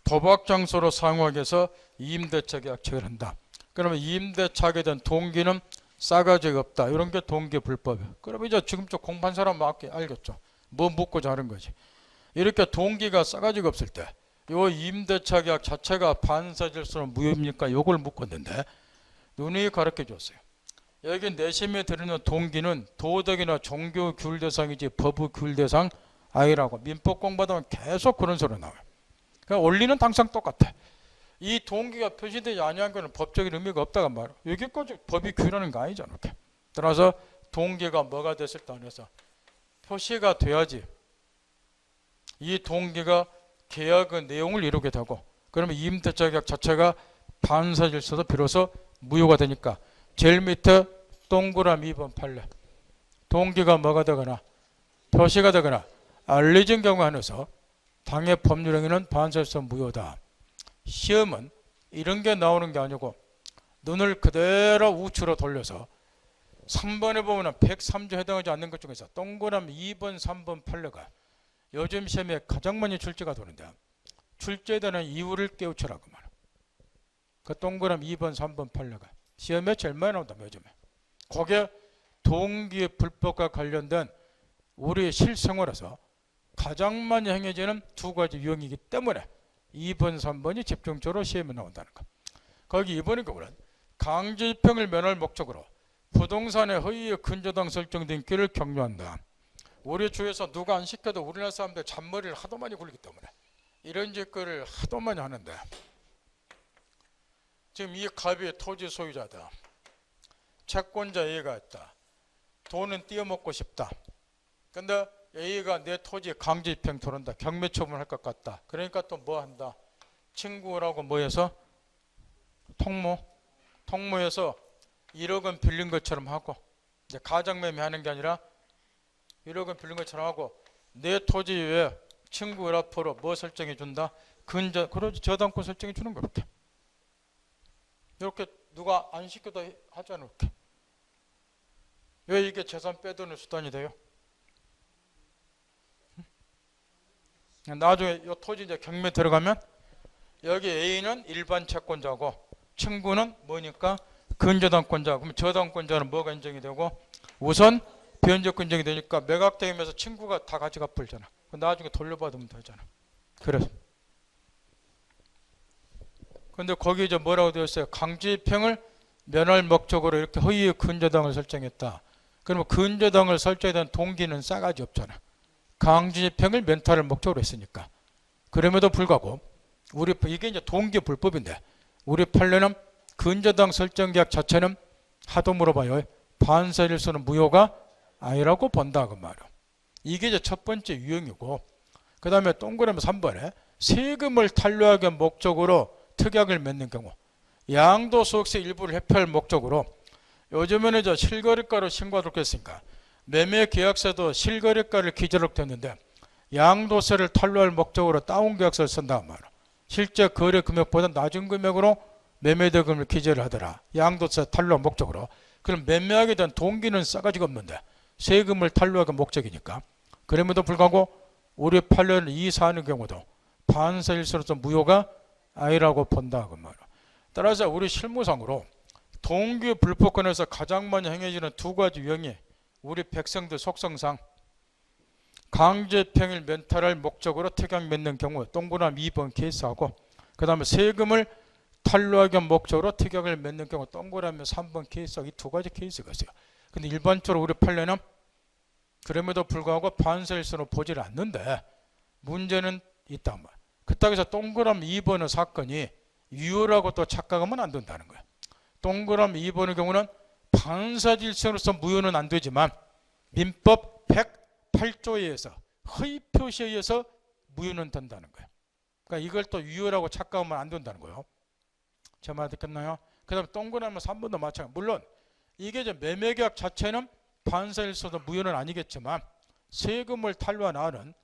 S1: 도박 장소로 사용하기 위해서 임대차 계약 체결한다. 그러면 임대차 하게 된 동기는 싸가지가 없다. 이런 게 동기 불법이에요. 그러면 이제 지금 저 공부한 사람 알겠죠? 뭐 묻고자 하는 거지. 이렇게 동기가 싸가지가 없을 때 요 임대차 계약 자체가 반사질서로 무효입니까? 요걸 묻고 있는데 눈이 가르쳐 줬어요. 여기 내심에 들어있는 동기는 도덕이나 종교 규율 대상이지 법의 규율 대상 아니라고. 민법 공부하다 계속 그런 소리 나와요. 그러니까 원리는 항상 똑같아. 이 동기가 표시되지 아니한 것은 법적인 의미가 없다고 말이야. 여기까지 법이 규율하는 거 아니잖아. 이렇게. 따라서 동기가 뭐가 됐을 때 안에서 표시가 돼야지 이 동기가 계약의 내용을 이루게 되고, 그러면 임대차 계약 자체가 반사질서도 비로소 무효가 되니까 제일 밑에 동그라미 2번 판례. 동기가 뭐가 되거나 표시가 되거나 알려진 경우 안에서 당해 법률 행위는 반사질서 무효다. 시험은 이런 게 나오는 게 아니고 눈을 그대로 우측으로 돌려서 3번에 보면 103조 해당하지 않는 것 중에서 동그라미 2번, 3번 판례가 요즘 시험에 가장 많이 출제가 되는데, 출제에 대한 이유를 깨우쳐라고 말이야. 그 동그라미 2번, 3번 판례가 시험에 제일 많이 나온다 요즘에. 그게 동기의 불법과 관련된 우리의 실생활에서 가장 많이 행해지는 두 가지 유형이기 때문에 2번, 3번이 집중적으로 시험에 나온다는 것. 거기 2번의 경우는 강제집행을 면할 목적으로 부동산의 허위의 근저당 설정된 길을 격려한다. 우리 주에서 누가 안 시켜도 우리나라 사람들 잔머리를 하도 많이 굴리기 때문에 이런 짓거리를 하도 많이 하는데, 지금 이 갑이 토지 소유자다. 채권자 A가 있다. 돈은 띄어먹고 싶다. 근데 A가 내 토지 강제집행 들어온다. 경매 처분할 것 같다. 그러니까 또 뭐 한다. 친구라고 뭐해서 통모해서 1억은 빌린 것처럼 하고, 이제 가장매매 하는 게 아니라 1억은 빌린 것처럼 하고 내 토지 위에 친구 앞으로 뭐 설정해 준다. 그러지 저당권 설정해 주는 거. 이렇게 누가 안 시켜도 하잖아. 이렇게. 왜 이게 재산 빼드는 수단이 돼요? 나중에 이 토지 이제 경매 들어가면 여기 A는 일반 채권자고 친구는 뭐니까 근저당권자. 그럼 저당권자는 뭐가 인정이 되고 우선 변제권 인정이 되니까 매각되면서 친구가 다 같이 갚을잖아. 나중에 돌려받으면 되잖아. 그래서 근데 거기 이제 뭐라고 되어 있어요? 강제집행을 면할 목적으로 이렇게 허위의 근저당을 설정했다. 그러면 근저당을 설정에 대한 동기는 싸가지 없잖아. 강제집행을 면탈을 목적으로 했으니까. 그럼에도 불구하고 이게 이제 동기 불법인데 우리 판례는 근저당 설정 계약 자체는 하도 물어봐요. 반사일수는 무효가 아니라고 본다 그 말이야. 이게 이제 첫 번째 유형이고, 그 다음에 동그라미 3번에 세금을 탄료하기 목적으로 특약을 맺는 경우, 양도소득세 일부를 회피할 목적으로, 요즘에는 이제 실거래가로 신고하도록 했으니까 매매계약서도 실거래가를 기재로 됐는데 양도세를 탄료할 목적으로 다운계약서를 쓴다 말이야. 실제 거래 금액보다 낮은 금액으로 매매대금을 기재를 하더라. 양도세 탄료 목적으로. 그럼 매매하게 된 동기는 싸가지가 없는데 세금을 탄료하기 목적이니까. 그럼에도 불구하고 우리 판례는 이 사안의 경우도 반사일수로서 무효가 아니라고 본다 그 말이야. 따라서 우리 실무상으로 동기 불법권에서 가장 많이 행해지는 두 가지 유형이 우리 백성들 속성상 강제집행을 면탈할 목적으로 특약 맺는 경우 동그라미 2번 케이스하고, 그 다음에 세금을 탄료하기 위한 목적으로 특약을 맺는 경우 동그라미 3번 케이스하고 이 두 가지 케이스가 있어요. 근데 일반적으로 우리 판례는 그럼에도 불구하고 반사일수로 보지를 않는데 문제는 있단 말이야. 그따위서 동그라미 2번의 사건이 유효라고 또 착각하면 안 된다는 거야. 동그라미 2번의 경우는 반사질서로서 무효는 안 되지만 민법 108조에 의해서 허위 표시에 의해서 무효는 된다는 거야. 그러니까 이걸 또 유효라고 착각하면 안 된다는 거예요. 제 말 듣겠나요? 그 다음에 동그라미 3번도 마찬가지. 물론 이게 이제 매매계약 자체는 반사일서도 무효는 아니겠지만 세금을 탄료하는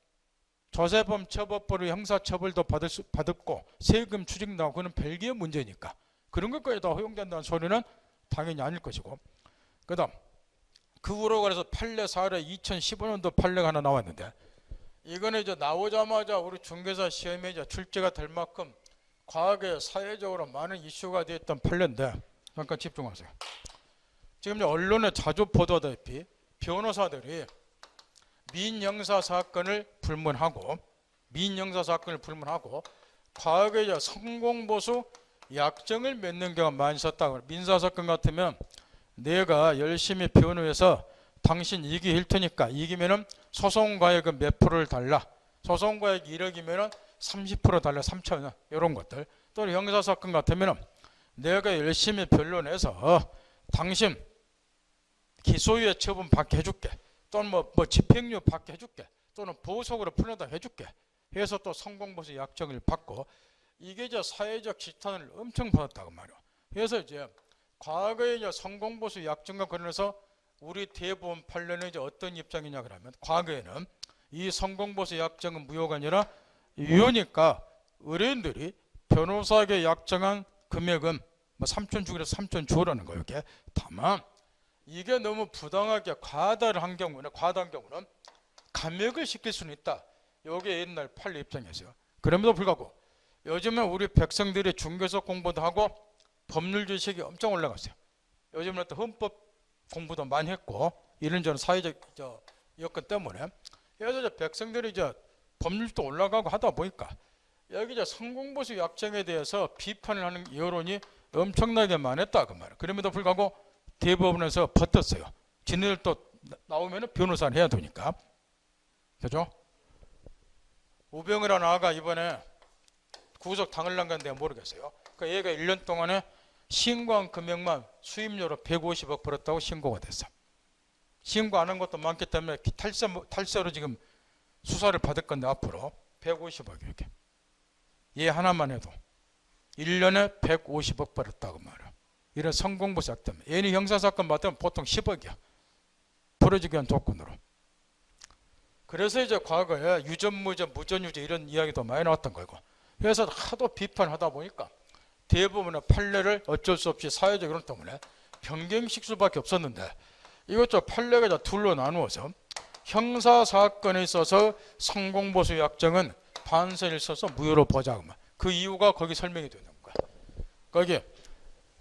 S1: 조세범 처벌법으로 형사처벌도 받았고 세금 추징 나오고 그는 별개의 문제니까 그런 것까지 다 허용된다는 소리는 당연히 아닐 것이고, 그 다음 그 후로 그래서 판례 사례 2015년도 판례가 하나 나왔는데 이거는 이제 나오자마자 우리 중개사 시험에 이제 출제가 될 만큼 과거에 사회적으로 많은 이슈가 되었던 판례인데 잠깐 집중하세요. 지금 이제 언론에 자주 보도되다시피 변호사들이 민형사 사건을 불문하고 과거에 이제 성공보수 약정을 맺는 경우가 많이 있었다고. 민사사건 같으면 내가 열심히 변호해서 당신 이길 테니까 이기면은 소송가액은 몇 프로를 달라. 소송가액이 1억이면은 30% 달라. 3천원. 이런 것들. 또는 형사사건 같으면은 내가 열심히 변론해서 당신 기소유예 처분 받게 해줄게. 또는 뭐 집행유예 받게 해줄게. 또는 보석으로 풀려다 해줄게. 해서 또 성공보수 약정을 받고 이게 이제 사회적 지탄을 엄청 받았다고 말이야. 그래서 이제 과거에 이제 성공보수 약정과 관련해서 우리 대법원 판례는 이제 어떤 입장이냐 그러면 과거에는 이 성공보수 약정은 무효가 아니라 유효니까 의뢰인들이 변호사에게 약정한 금액은 뭐 3천 주기로 3천 주라는 거예요. 이게 다만 이게 너무 부당하게 과다를 한 경우는 과다한 경우는 감액을 시킬 수는 있다. 이게 옛날 판례 입장이었어요. 그럼에도 불구하고 요즘은 우리 백성들이 중개법 공부도 하고 법률 지식이 엄청 올라갔어요. 요즘은 또 헌법 공부도 많이 했고 이런저런 사회적 여건 때문에 그래서 이제 백성들이 이제 법률도 올라가고 하다 보니까 여기 이제 성공보수 약정에 대해서 비판을 하는 여론이 엄청나게 많았다 그 말이에요. 그럼에도 불구하고 대법원에서 버텼어요. 지네들 또 나오면 변호사를 해야 되니까. 그죠? 우병이라는 아가 이번에 구속 당할란 건데 모르겠어요. 그러니까 얘가 1년 동안에 신고한 금액만 수임료로 150억 벌었다고 신고가 됐어. 신고 안 한 것도 많기 때문에 탈세로 지금 수사를 받을 건데 앞으로 150억 이렇게. 얘 하나만 해도 1년에 150억 벌었다고 말이야. 이런 성공보수 약정 때문에. 얘는 형사사건 맡으면 보통 10억이야. 풀어주기 위한 조건으로. 그래서 이제 과거에 유전무죄, 무전유죄 이런 이야기도 많이 나왔던 거고. 그래서 하도 비판하다 보니까 대부분의 판례를 어쩔 수 없이 사회적 이론 때문에 변경시킬 수밖에 없었는데 이것저 판례가 다 둘로 나누어서 형사사건에 있어서 성공보수 약정은 판사에 있어서 무효로 보자. 그 이유가 거기 설명이 되는 거야. 거기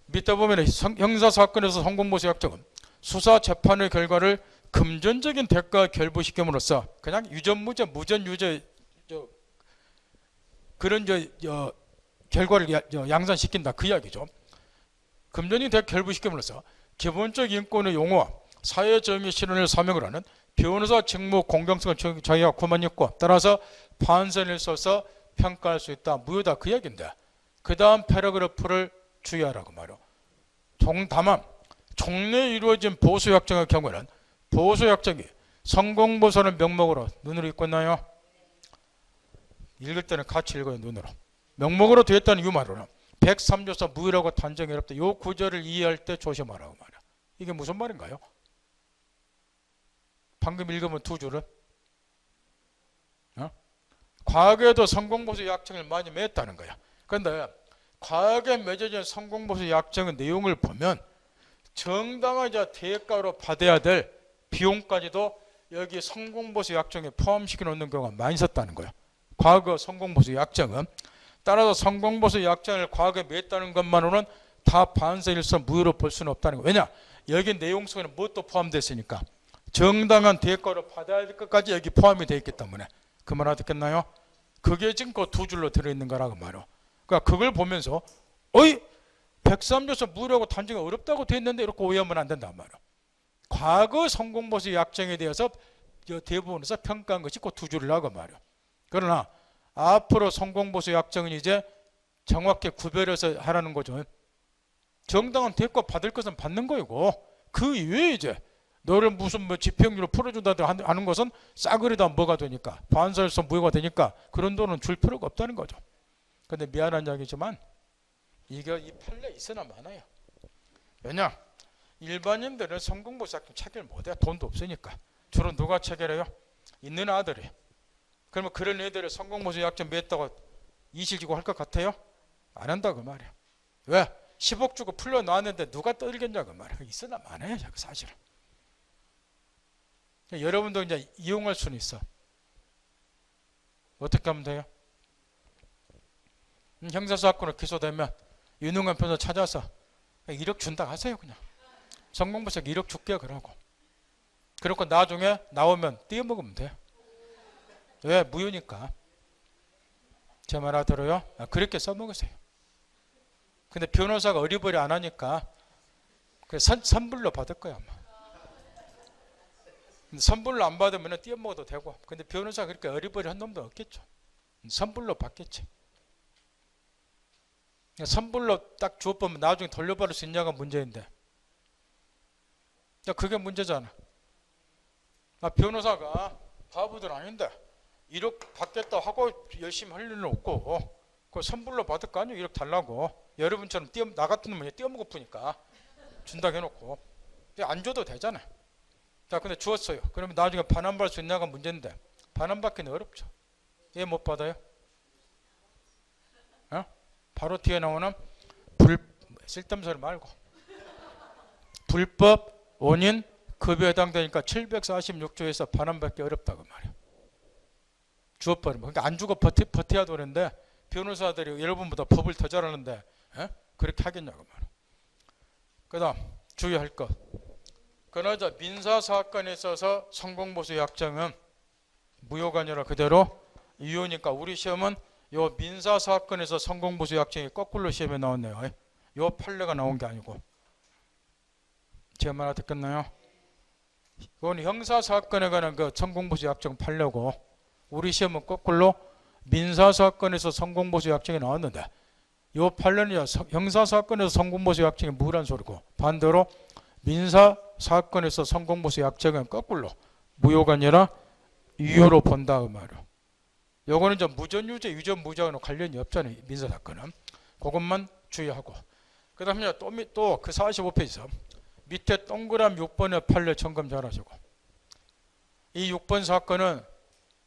S1: 밑에 보면 형사사건에서 성공보수 약정은 수사 재판의 결과를 금전적인 대가에 결부시킴으로써 그냥 유전무죄, 무전유죄 그런 결과를 양산시킨다 그 이야기죠. 금전이 대가 결부시킴으로써 기본적 인권의 용어와 사회정의 실현을 사명을 하는 변호사 직무 공정성을 자기가 구만했고 따라서 판사에 있어서 평가할 수 있다. 무효다 그 이야기인데 그 다음 패러그래프를 주의하라고 말이요. 다만 종래에 이루어진 보수약정의 경우에는 보수약정이 성공보수라는 명목으로 눈으로 읽고 있나요? 읽을 때는 같이 읽어요. 눈으로. 명목으로 되었다는 이유만으로는 103조서 무효라고 단정이 어렵다. 이 구절을 이해할 때 조심하라고 말이야. 이게 무슨 말인가요? 방금 읽으면 두 줄은 과거에도 성공보수 약정을 많이 맺었다는 거야. 그런데 과거에 맺어진 성공보수 약정의 내용을 보면 정당한 대가로 받아야 될 비용까지도 여기 성공보수 약정에 포함시켜 놓는 경우가 많이 있었다는 거예요. 과거 성공보수 약정은. 따라서 성공보수 약정을 과거에 맺었다는 것만으로는 다 판사일서 무효로 볼 수는 없다는 거예요. 왜냐? 여기 내용 속에는 무엇도 포함됐으니까 정당한 대가로 받아야 될 것까지 여기 포함이 되어 있기 때문에 그 말 알아듣겠나요? 그게 지금 그 두 줄로 들어있는 거라고 말이에요. 그러니까 그걸 보면서 103조서 무효라고 단정이 어렵다고 되어 있는데 이렇게 오해하면 안 된단 말이에요. 과거 성공보수 약정에 대해서 대부분에서 평가한 것이 그 두 줄이라고 말이에요. 그러나 앞으로 성공보수 약정은 이제 정확히 구별해서 하라는 거죠. 정당한 대가 받을 것은 받는 거이고 그 이외에 이제 너를 무슨 집행유예로 풀어준다 하는 것은 싸그리다 뭐가 되니까 판사에서 무효가 되니까 그런 돈은 줄 필요가 없다는 거죠. 근데 미안한 이야기지만 이게 이 판례 있으나 마나요. 왜냐? 일반인들은 성공보수 약정 체결 못해. 돈도 없으니까. 주로 누가 체결해요? 있는 아들이. 그러면 그런 애들을 성공보수 약정 맺었다고 이실지고 할 것 같아요? 안 한다 그 말이야. 왜? 10억 주고 풀려나왔는데 누가 떨겠냐 그 말이야. 있으나 마나요 사실은. 여러분도 이제 이용할 수는 있어. 어떻게 하면 돼요? 형사사건으로 기소되면 유능한 변호사 찾아서 1억 준다 하세요. 그냥 성공보수 1억 줄게요 그러고. 그렇고 나중에 나오면 띄어먹으면 돼요. 왜? 무효니까. 제 말 알아들어요? 그렇게 써먹으세요. 근데 변호사가 어리버리 안 하니까 선불로 받을 거야 아마. 근데 선불로 안 받으면 띄어먹어도 되고, 근데 변호사 그렇게 어리버리한 놈도 없겠죠. 선불로 받겠지. 선불로 딱 주어보면 나중에 돌려받을 수 있냐가 문제인데, 그게 문제잖아. 변호사가 바보들 아닌데 1억 받겠다 하고 열심히 할 일은 없고, 그 선불로 받을 거 아니에요. 1억 달라고. 여러분처럼 나 같은 놈은 띄어먹어보니까 준다고 해놓고 안 줘도 되잖아. 자, 근데 주었어요. 그러면 나중에 반환받을 수 있냐가 문제인데, 반환받기는 어렵죠. 왜 못 받아요? 바로 뒤에 나오는 쓸데없는 소리 말고 불법 원인 급여에 해당되니까 746조에서 반환받기 어렵다고 말이에요. 주어버리면. 그러니까 안 주고 버텨야 되는데 변호사들이 여러분보다 법을 더 잘하는데 그렇게 하겠냐고 말이에요. 그 다음 주의할 것. 그러자 민사사건에 있어서 성공보수 약정은 무효가 아니라 그대로 유효니까 우리 시험은 요 민사사건에서 성공보수 약정이 거꾸로 시험에 나왔네요. 요 판례가 나온 게 아니고. 제 말 알아듣겠나요? 이건 형사사건에 관한 그 성공보수 약정 판례고, 우리 시험은 거꾸로 민사사건에서 성공보수 약정이 나왔는데, 요 판례는 형사사건에서 성공보수 약정이 무효란 소리고, 반대로 민사사건에서 성공보수 약정은 거꾸로 무효가 아니라 유효로 본다 그 말이에요. 요거는 이제 무전유죄, 유전무죄와는 관련이 없잖아요. 민사사건은. 그것만 주의하고. 그 다음에 또 그 45페이지 밑에 동그라미 6번의 판례 점검 잘하시고. 이 6번 사건은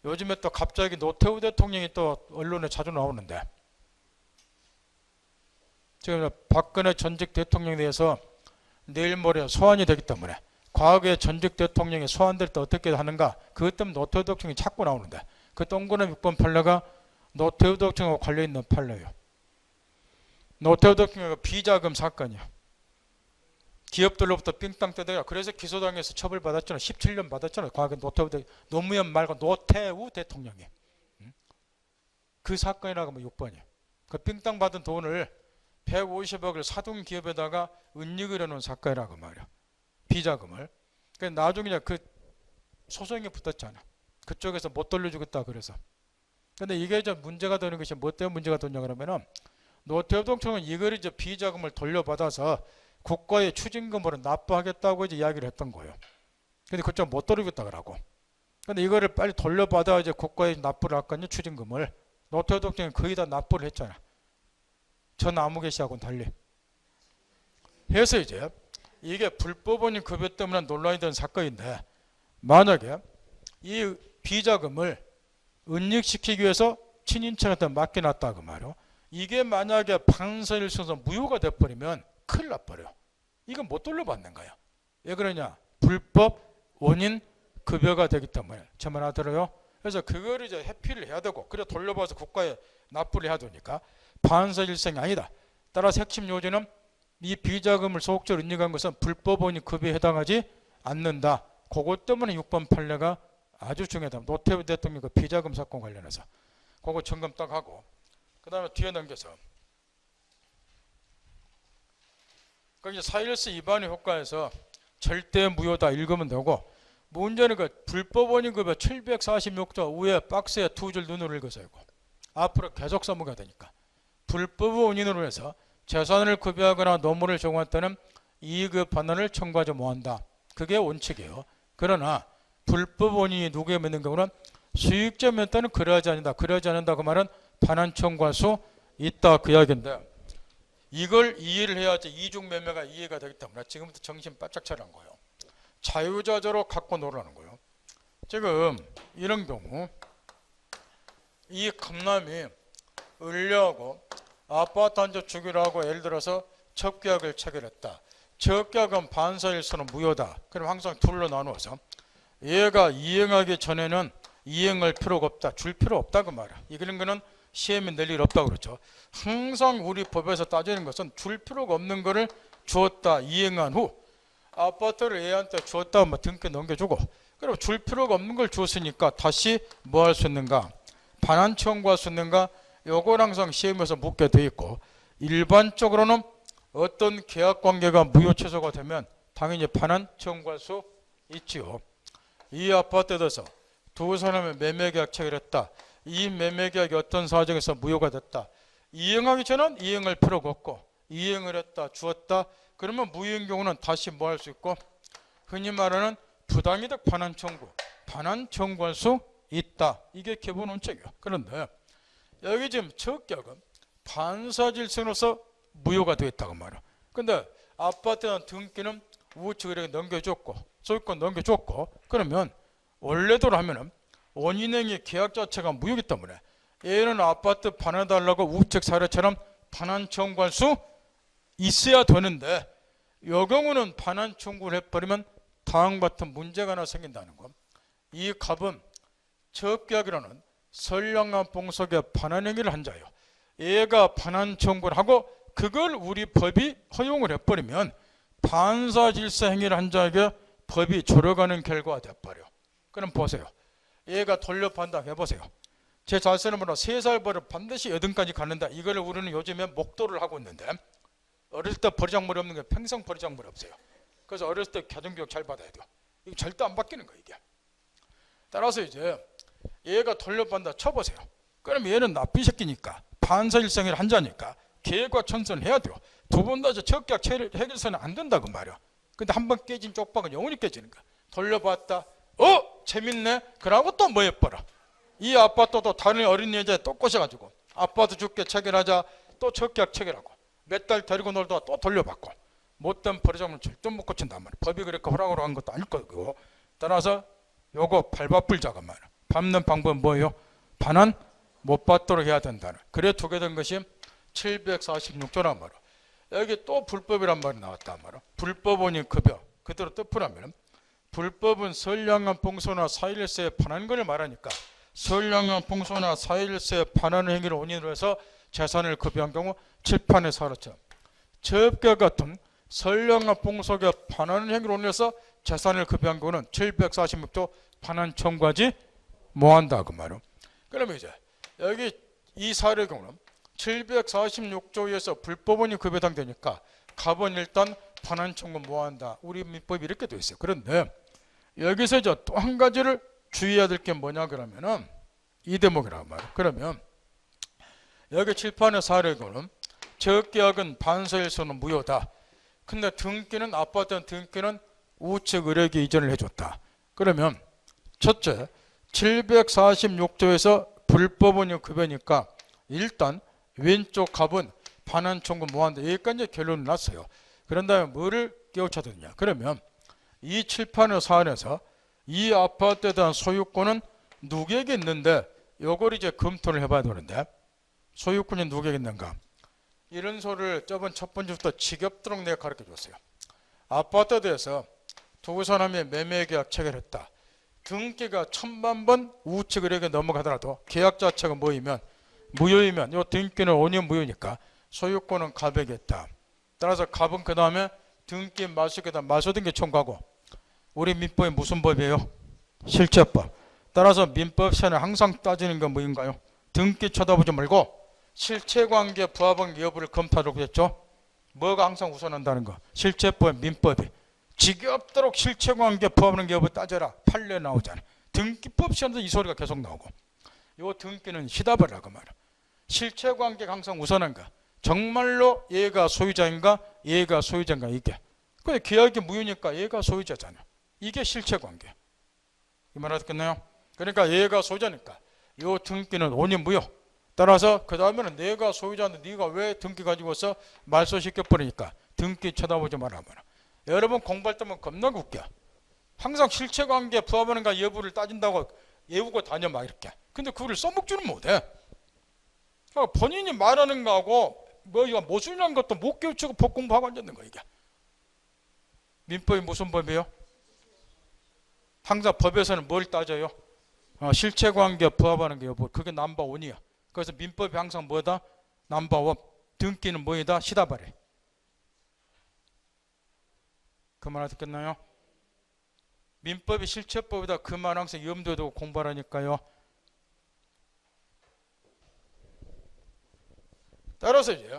S1: 요즘에 또 갑자기 노태우 대통령이 또 언론에 자주 나오는데, 지금 박근혜 전직 대통령에 대해서 내일 모레 소환이 되기 때문에 과거의 전직 대통령이 소환될 때 어떻게 하는가, 그것 때문에 노태우 대통령이 자꾸 나오는데, 그 동그라미 6번 판례가 노태우 대통령과 관련있는 판례예요. 노태우 대통령의 비자금 사건이야. 기업들로부터 삥땅 뜯어야, 그래서 기소당해서 처벌받았잖아. 17년 받았잖아. 과거 노무현 말고 노태우 대통령이. 그 사건이라고 하면 6번이야. 그 삥땅 받은 돈을 150억을 사둔 기업에다가 은닉을 해놓은 사건이라고 말이야. 비자금을. 그러니까 나중에 그 소송이 붙었잖아. 그쪽에서 못 돌려주겠다 그래서. 근데 이게 이제 문제가 되는 것이 뭐 때문에 문제가 되냐 그러면은, 노태우 대통령은 이걸 이제 비자금을 돌려받아서 국가의 추징금으로 납부하겠다고 이제 이야기를 했던 거예요. 근데 그쪽 못 돌리겠다 그러고. 근데 이거를 빨리 돌려받아 이제 국가에 납부를 할 거 아니야, 추징금을. 노태우 대통령이 거의 다 납부를 했잖아. 전 아무개 씨하고는 달리. 해서 이제 이게 불법원인 급여 때문에 논란이 된 사건인데, 만약에 이 비자금을 은닉시키기 위해서 친인척한테 맡겨놨다 그 말이요. 이게 만약에 판사일선에서 무효가 돼버리면 큰일 나버려. 이건 못 돌려받는 거야. 왜 그러냐? 불법 원인 급여가 되기 때문에. 제 말 알아들어요? 그래서 그걸 이제 회피를 해야 되고, 그래 돌려받아서 국가에 납부를 해야 되니까 판사일성이 아니다. 따라서 핵심 요지는 이 비자금을 소극적으로 은닉한 것은 불법 원인 급여에 해당하지 않는다. 그것 때문에 6번 판례가 아주 중요하다. 노태우 대통령 그 비자금 사건 관련해서 그거 점검 딱 하고, 그 다음에 뒤에 넘겨서 거기 4.1스 위반의 효과에서 절대 무효다 읽으면 되고, 문제는 그 불법 원인급여 746조 위에 박스에 두 줄 눈으로 읽어서 이고 앞으로 계속 써먹어야 되니까, 불법 원인으로 해서 재산을 급여하거나 노무를 제공할 때는 이익의 반환을 청구하지 못한다. 그게 원칙이에요. 그러나 불법 원인이 누구에 있는 경우는 수익자면 때는 그러하지 않는다. 그러하지 않는다 그 말은 반환 청구할 수 있다 그 이야기인데, 이걸 이해를 해야지 이중 매매가 이해가 되기 때문에 지금부터 정신 바짝 차리는 거예요. 자유자재로 갖고 놀라는 거예요. 지금 이런 경우 이 감남이 을려하고 아파트 한 채 주기로 하고 예를 들어서 접계약을 체결했다. 접계약은 반사일수는 무효다. 그럼 항상 둘로 나누어서 얘가 이행하기 전에는 이행할 필요가 없다. 줄 필요 없다 그 말이야. 이런 거는 시험에 낼 일 없다고 그러죠. 항상 우리 법에서 따지는 것은 줄 필요가 없는 거를 주었다. 이행한 후 아파트를 A한테 주었다 뭐 등기 넘겨주고, 그리고 줄 필요가 없는 걸 주었으니까 다시 뭐 할 수 있는가? 반환 청구할 수 있는가? 요걸 항상 시험에서 묻게 돼 있고, 일반적으로는 어떤 계약 관계가 무효 취소가 되면 당연히 반환 청구할 수 있지요. 이 아파트에 대해서 두 사람의 매매 계약 체결했다. 이 매매 계약이 어떤 사정에서 무효가 됐다. 이행하기 전엔 이행할 필요가 없고 이행을 했다, 주었다. 그러면 무효인 경우는 다시 뭐 할 수 있고 흔히 말하는 부당이득 반환 청구, 반환 청구할 수 있다. 이게 기본 원칙이에요. 그런데 여기 지금 첫 계약은 반사질서로서 무효가 되어 있다고 말이야. 근데 아파트는 등기는 우측에게 넘겨줬고 소유권 넘겨줬고 그러면 원래대로 하면은 원인행위 계약 자체가 무효이기 때문에 얘는 아파트 반환해달라고 우측 사례처럼 반환 청구할 수 있어야 되는데 이 경우는 반환 청구를 해버리면 다음과 같은 문제가 하나 생긴다는 거. 이 갑은 저계약이라는 선량한 봉석의 반환행위를 한 자예요. 얘가 반환 청구를 하고 그걸 우리 법이 허용을 해버리면 반사질서 행위를 한 자에게 법이 졸어가는 결과가 돼버려. 그럼 보세요. 얘가 돌려판다 해보세요. 제 잘 쓰는 분은 3살 벌을 반드시 8등까지 가는다. 이걸 우리는 요즘에 목도를 하고 있는데 어렸을 때 버리장머리 없는 게 평생 버리장머리 없어요. 그래서 어렸을 때 가정교육 잘 받아야 돼요. 이거 절대 안 바뀌는 거예요. 이게. 따라서 이제 얘가 돌려판다 쳐보세요. 그럼 얘는 나쁜 새끼니까 반사일성을 한 자니까 계획과 천선을 해야 돼요. 두 번 다 적격 해결서는 안 된다고 말이야. 근데 한 번 깨진 쪽박은 영원히 깨지는 거야. 돌려봤다. 재밌네. 그러고 또 뭐 해버려. 이 아파트도 다른 어린 여자에 또 꼬셔가지고 아파트 줄게 체결하자. 또 적격 체결하고 몇 달 데리고 놀다가 또 돌려받고 못된 버리장면 절대 못 고친단 말이야. 법이 그렇게 허락으로 한 것도 아닐 거고. 따라서 요거 밟아불자가 말이야. 밟는 방법은 뭐예요? 반환 못 받도록 해야 된다는. 그래 두게 된 것이 746조란 말이야. 여기 또 불법이란 말이 나왔단 말이야. 불법원이 급여. 그대로 뜻풀하면 불법은 선량한 봉소나 사일세의 반환권을 말하니까 선량한 봉소나 사일세의 반환 행위를 원인으로 해서 재산을 급여한 경우 칠판에 살았죠. 저업계 같은 선량한 봉속의 반환 행위를 원인으로 해서 재산을 급여한 경우는 746조 반환 청구하지 못한다 그 말이야. 그러면 이제 여기 이 사례의 경우는 746조에서 불법원이 급여당되니까 갑은 일단 반환 청구 못한다. 우리 민법이 이렇게 되어 있어요. 그런데 여기서 이제 또 한 가지를 주의해야 될 게 뭐냐 그러면은 이 대목이라고 말이에요. 그러면 여기 칠판의 사례의 경우는 저계약은 반사일서는 무효다. 근데 등기는 아파트 등기는 우측 의뢰기 이전을 해줬다. 그러면 첫째 746조에서 불법원이 급여니까 일단 왼쪽 갑은 반환 청구 못한다. 여기까지 결론이 났어요. 그런 다음에 뭐를 깨우쳐야 되느냐. 그러면 이 칠판의 사안에서 이 아파트에 대한 소유권은 누구에게 있는데 요걸 이제 검토를 해봐야 되는데 소유권이 누구에게 있는가. 이런 소리를 저번 첫 번째부터 지겹도록 내가 가르쳐 줬어요. 아파트에 대해서 두 사람이 매매계약 체결했다. 등기가 1000만 번 우측 의뢰에게 넘어가더라도 계약 자체가 뭐이면 무효이면 이 등기는 5년 무효니까 소유권은 갑에게 있다. 따라서 갑은 그 다음에 등기 마수에다 마수등기 청구하고 우리 민법이 무슨 법이에요? 실체법. 따라서 민법시에는 항상 따지는 건 뭐인가요? 등기 쳐다보지 말고 실체관계 부합관계 여부를 검토하라고 했죠. 뭐가 항상 우선한다는 거. 실체법 민법이. 지겹도록 실체관계 부합관계 여부 따져라. 판례 나오잖아. 등기법 시험도 이 소리가 계속 나오고. 요 등기는 시다버라고 말이야. 실체관계가 항상 우선한가. 정말로 얘가 소유자인가 얘가 소유자인가 이게. 근데 계약이 무효니까 얘가 소유자잖아. 이게 실체관계. 이 말 알았겠나요? 그러니까 얘가 소유자니까 요 등기는 5년 무효. 따라서 그 다음에는 내가 소유자인데 네가 왜 등기 가지고 와서 말소시켜버리니까 등기 쳐다보지 마라. 여러분 공부할 때면 겁나 웃겨. 항상 실체관계 부합하는가 여부를 따진다고 외우고 다녀 막 이렇게. 근데 그거를 써먹지는 못해. 그러니까 본인이 말하는 거하고 뭐 이거 모순이라는 것도 못 깨우치고 법공부하고 앉았는 거야 이게. 민법이 무슨 법이에요? 항상 법에서는 뭘 따져요? 실체관계 부합하는 게 여부. 그게 넘버원이야. 그래서 민법이 항상 뭐다? 넘버원. 등기는 뭐이다? 시다발에. 그 말 듣겠나요? 민법이 실체법이다. 그 말 항상 염두에 두고 공부하라니까요. 따라서 이제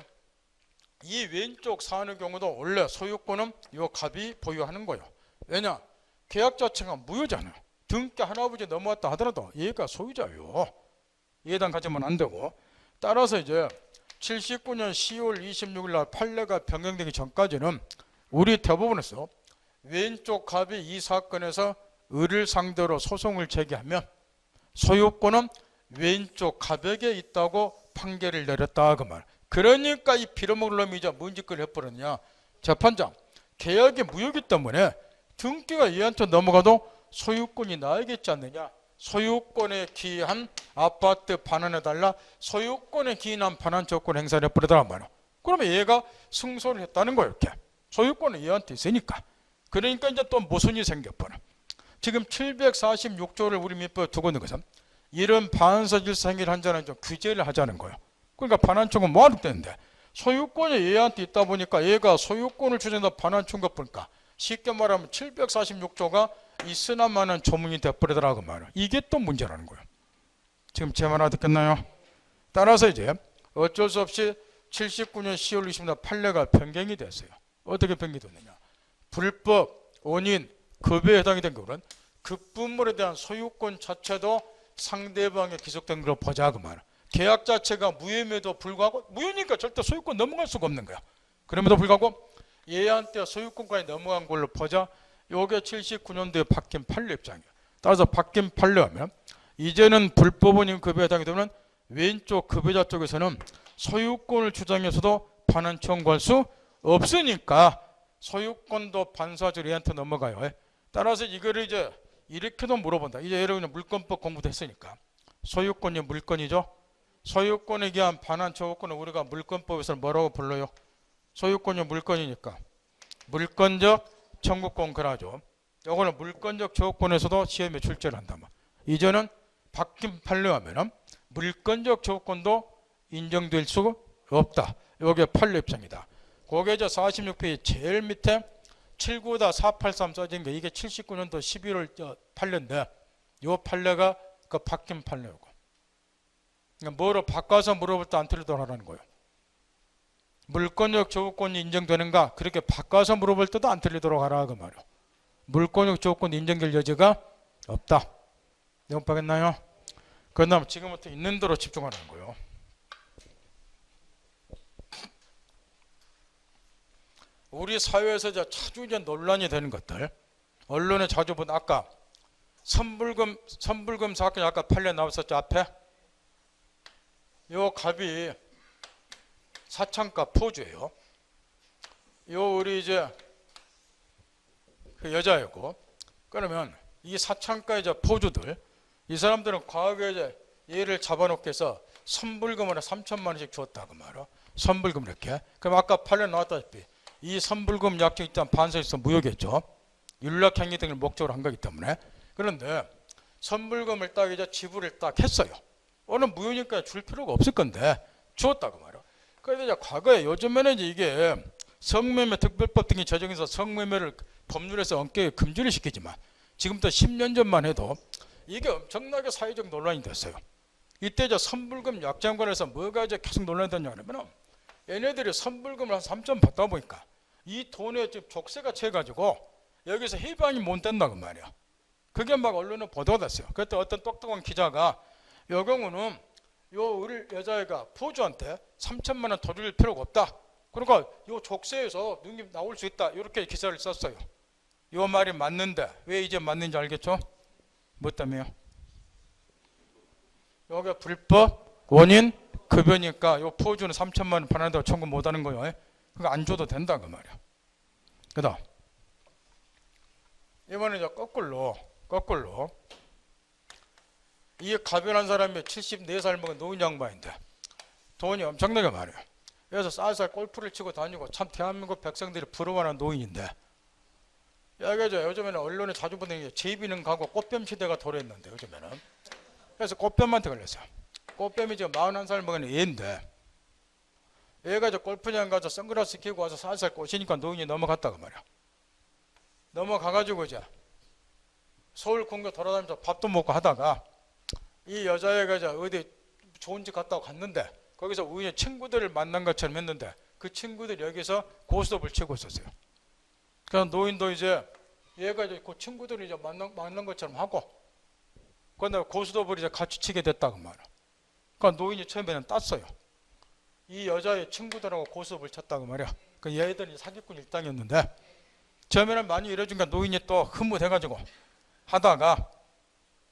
S1: 이 왼쪽 사안의 경우도 원래 소유권은 이 갑이 보유하는 거예요. 왜냐? 계약 자체가 무효잖아요. 등기 할아버지 넘어왔다 하더라도 얘가 소유자예요. 얘당 가지면 안 되고. 따라서 이제 79년 10월 26일 날 판례가 변경되기 전까지는 우리 대법원에서 왼쪽 갑이 이 사건에서 을을 상대로 소송을 제기하면 소유권은 왼쪽 갑에게 있다고 판결을 내렸다 그 말. 그러니까 이 빌어먹을 놈이 이제 뭔 짓을 해버렸냐. 재판장, 계약이 무효이기 때문에 등기가 얘한테 넘어가도 소유권이 나에게 있지 않느냐. 소유권에 기한 아파트 반환해달라. 소유권에 기인한 반환 조건 행사를 해버리더란 말이야. 그러면 얘가 승소를 했다는 거예요. 이렇게 소유권은 얘한테 있으니까. 그러니까 이제 또 모순이 생겨버려. 지금 746조를 우리 민법에 두고 있는 것은 이런 반사질서 행위를 한 자는 좀 규제를 하자는 거예요. 그러니까 반환청은 뭐하는 때인데 소유권이 얘한테 있다 보니까 얘가 소유권을 주장해서 반환청 것 보니까 쉽게 말하면 746조가 있으나마는 조문이 돼버리더라고 말이야. 이게 또 문제라는 거예요. 지금 제 말 알아듣겠나요? 따라서 이제 어쩔 수 없이 79년 10월 20일 날 판례가 변경이 됐어요. 어떻게 변경됐느냐. 불법, 원인, 급여에 해당이 된 경우는 급분물에 대한 소유권 자체도 상대방에 기속된 걸로 보자 그 말이야. 계약 자체가 무효임에도 불구하고 무효니까 절대 소유권 넘어갈 수가 없는 거야. 그럼에도 불구하고 얘한테 소유권까지 넘어간 걸로 보자. 요게 79년도에 바뀐 판례 입장이에요. 따라서 바뀐 판례하면 이제는 불법 원인 급여에 해당이 되면 왼쪽 급여자 쪽에서는 소유권을 주장해서도 반환 청구할 수 없으니까 소유권도 반사적으로 얘한테 넘어가요. 따라서 이거를 이제 이렇게도 물어본다. 이제 여러분은 물권법 공부도 했으니까 소유권이 물권이죠. 소유권에 기한 반환 청구권을 우리가 물권법에서 뭐라고 불러요? 소유권이 물권이니까 물권적 청구권 그러죠. 이거는 물권적 청구권에서도 시험에 출제를 한다면 이제는 바뀐 판례하면 물권적 청구권도 인정될 수 없다. 이게 판례 입장이다. 그게 이제 46페이지 제일 밑에 79-483 써진 게 이게 79년도 11월 판례인데 이 판례가 그 바뀐 판례고. 그러니까 뭐로 바꿔서 물어볼 때 안 틀리도록 하라는 거예요. 물권적 조건이 인정되는가 그렇게 바꿔서 물어볼 때도 안 틀리도록 하라 그 말이에요. 물권적 조건 인정될 여지가 없다. 내용파겠나요? 그 다음 지금부터 있는 대로 집중하는 거예요. 우리 사회에서 자주 이제 논란이 되는 것들 언론에 자주 본 아까 선불금 사건이 아까 판례 나왔었죠. 앞에 요 갑이 사창가 포주예요. 요 우리 이제 그 여자였고 그러면 이 사창가 이제 포주들 이 사람들은 과거에 이제 얘를 잡아놓게 해서 선불금을 3천만 원씩 줬다 그 말이야. 선불금 이렇게. 그럼 아까 판례 나왔다시피 이 선불금 약정 일단 반사에서 무효겠죠. 윤락행위 등을 목적으로 한 거기 때문에. 그런데 선불금을 딱 이제 지불을 딱 했어요. 오늘 무효니까 줄 필요가 없을 건데 주었다고 말이야. 그래서 이제 과거에 요즘에는 이제 이게 성매매 특별법 등이 제정해서 성매매를 법률에서 엄격히 금지를 시키지만 지금부터 10년 전만 해도 이게 엄청나게 사회적 논란이 됐어요. 이때 이제 선불금 약정 관해서 뭐가 이제 계속 논란이 됐냐면 얘네들이 선불금을 한 3천 받다 보니까 이 돈에 지금 족쇄가 채가지고 여기서 해방이 못 된다고 말이야. 그게 막 언론에 보도가 됐어요. 그때 어떤 똑똑한 기자가 이 경우는 요 여자애가 포주한테 3천만 원 더 줄 필요가 없다. 그러니까 요 족쇄에서 누님 나올 수 있다. 이렇게 기사를 썼어요. 요 말이 맞는데 왜 이제 맞는지 알겠죠? 뭐 때문에요? 여기 불법 원인 급여니까 요 포주는 3천만 원 반환한다고 청구 못하는 거예요. 그거 안 줘도 된다 그 말이야. 그다음 이번에 이제 거꾸로 이 가변한 사람이 74살 먹은 노인 양반인데 돈이 엄청나게 많아요. 그래서 쌀쌀 골프를 치고 다니고 참 대한민국 백성들이 부러워하는 노인인데 여기죠. 요즘에는 언론에 자주 보는 게 제비는 가고 꽃뱀 시대가 도래했는데 요즘에는 그래서 꽃뱀한테 걸렸어요. 꽃뱀이 지금 41살 먹은 애인데 얘가 이제 골프장 가서 선글라스 끼고 와서 살살 꼬시니까 노인이 넘어갔다고 말이야. 넘어가가지고 이제 서울 공교 돌아다니면서 밥도 먹고 하다가 이 여자애가 이제 어디 좋은 집 갔다고 갔는데 거기서 우연히 친구들을 만난 것처럼 했는데 그 친구들이 여기서 고스톱을 치고 있었어요. 그래서 노인도 이제 얘가 이제 그 친구들이 이제 맞는 것처럼 하고, 그런데 고스톱을 이제 같이 치게 됐다고 말이야. 그러니까 노인이 처음에는 땄어요. 이 여자의 친구들하고 고스톱을 쳤다고 말이야. 그 얘들이 사기꾼 일당이었는데, 처음에는 많이 이래주니까 노인이 또 흐뭇해가지고 하다가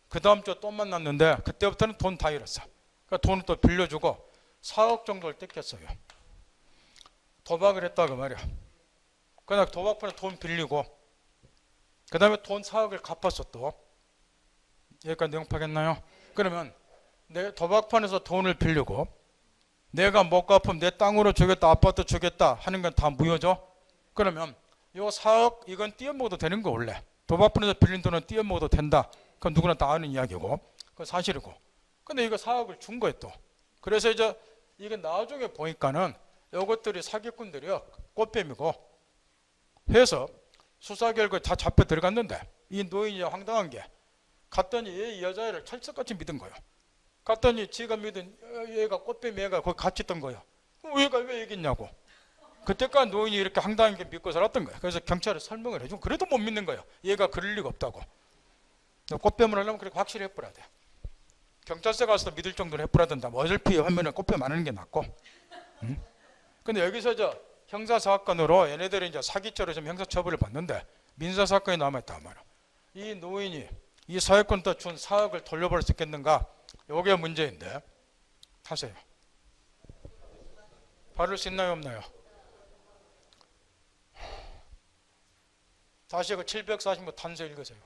S1: 그 다음 주에 또 만났는데 그때부터는 돈 다 잃었어. 그러니까 돈을 또 빌려주고 4억 정도를 뜯겼어요. 도박을 했다고 말이야. 그냥 도박판에 돈 빌리고 그 다음에 돈 4억을 갚았어. 또 여기까지 영파겠나요? 그러면 내 도박판에서 돈을 빌리고 내가 못 갚으면 내 땅으로 주겠다, 아파트 주겠다 하는 건 다 무효죠. 그러면 요 4억 이건 띄어먹어도 되는 거. 원래 도박판에서 빌린 돈은 띄어먹어도 된다. 그건 누구나 다 아는 이야기고 그건 사실이고. 근데 이거 4억을 준 거예요 또. 그래서 이제 이게 나중에 보니까는 요것들이 사기꾼들이요, 꽃뱀이고 해서 수사 결과에 다 잡혀 들어갔는데, 이 노인이 황당한 게 갔더니 이 여자애를 철석같이 믿은 거예요. 갔더니 지가 믿은 얘가 꽃뱀이 애가 거기 같이 있던 거예요. 얘가 왜 여기 있냐고. 그때까지 노인이 이렇게 황당하게 믿고 살았던 거예요. 그래서 경찰에 설명을 해주고 그래도 못 믿는 거예요. 얘가 그럴 리가 없다고. 꽃뱀을 하려면 그렇게 확실히 해버려야 돼. 경찰서 가서도 믿을 정도로 해버려야 된다. 뭐 어설피 하면은 꽃뱀 안 하는 게 낫고. 응? 근데 여기서 저 형사사건으로 얘네들이 이제 사기죄로 좀 형사처벌을 받는데 민사사건이 남아있단 말이야. 이 노인이 이 사회권도 준 4억을 돌려받을 수 있겠는가? 요게 문제인데 하세요. 받을 수 있나요 없나요? 다시 그 740부 단서 읽으세요.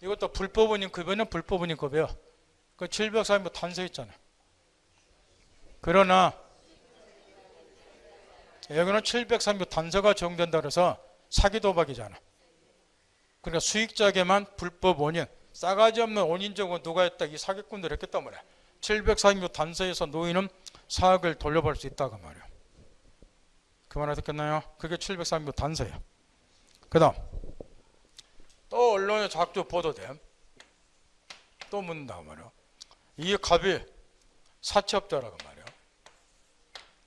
S1: 이것도 불법운임 급여는 불법운임 급여. 그 740부 단서 있잖아요. 그러나 여기는 730부 단서가 적용된다 그래서 사기 도박이잖아. 그러니까 수익자에게만 불법 원인, 싸가지 없는 원인적으로 누가 했다, 이 사기꾼들 했기 때문에 740부 단서에서 노인은 4억을 돌려받을 수 있다고 말이에요. 그 말 듣겠나요? 그게 730부 단서예요. 그 다음 또 언론에 자주 보도돼. 또 묻는다고 말이에요. 이 갑이 사채업자라고 말이에요.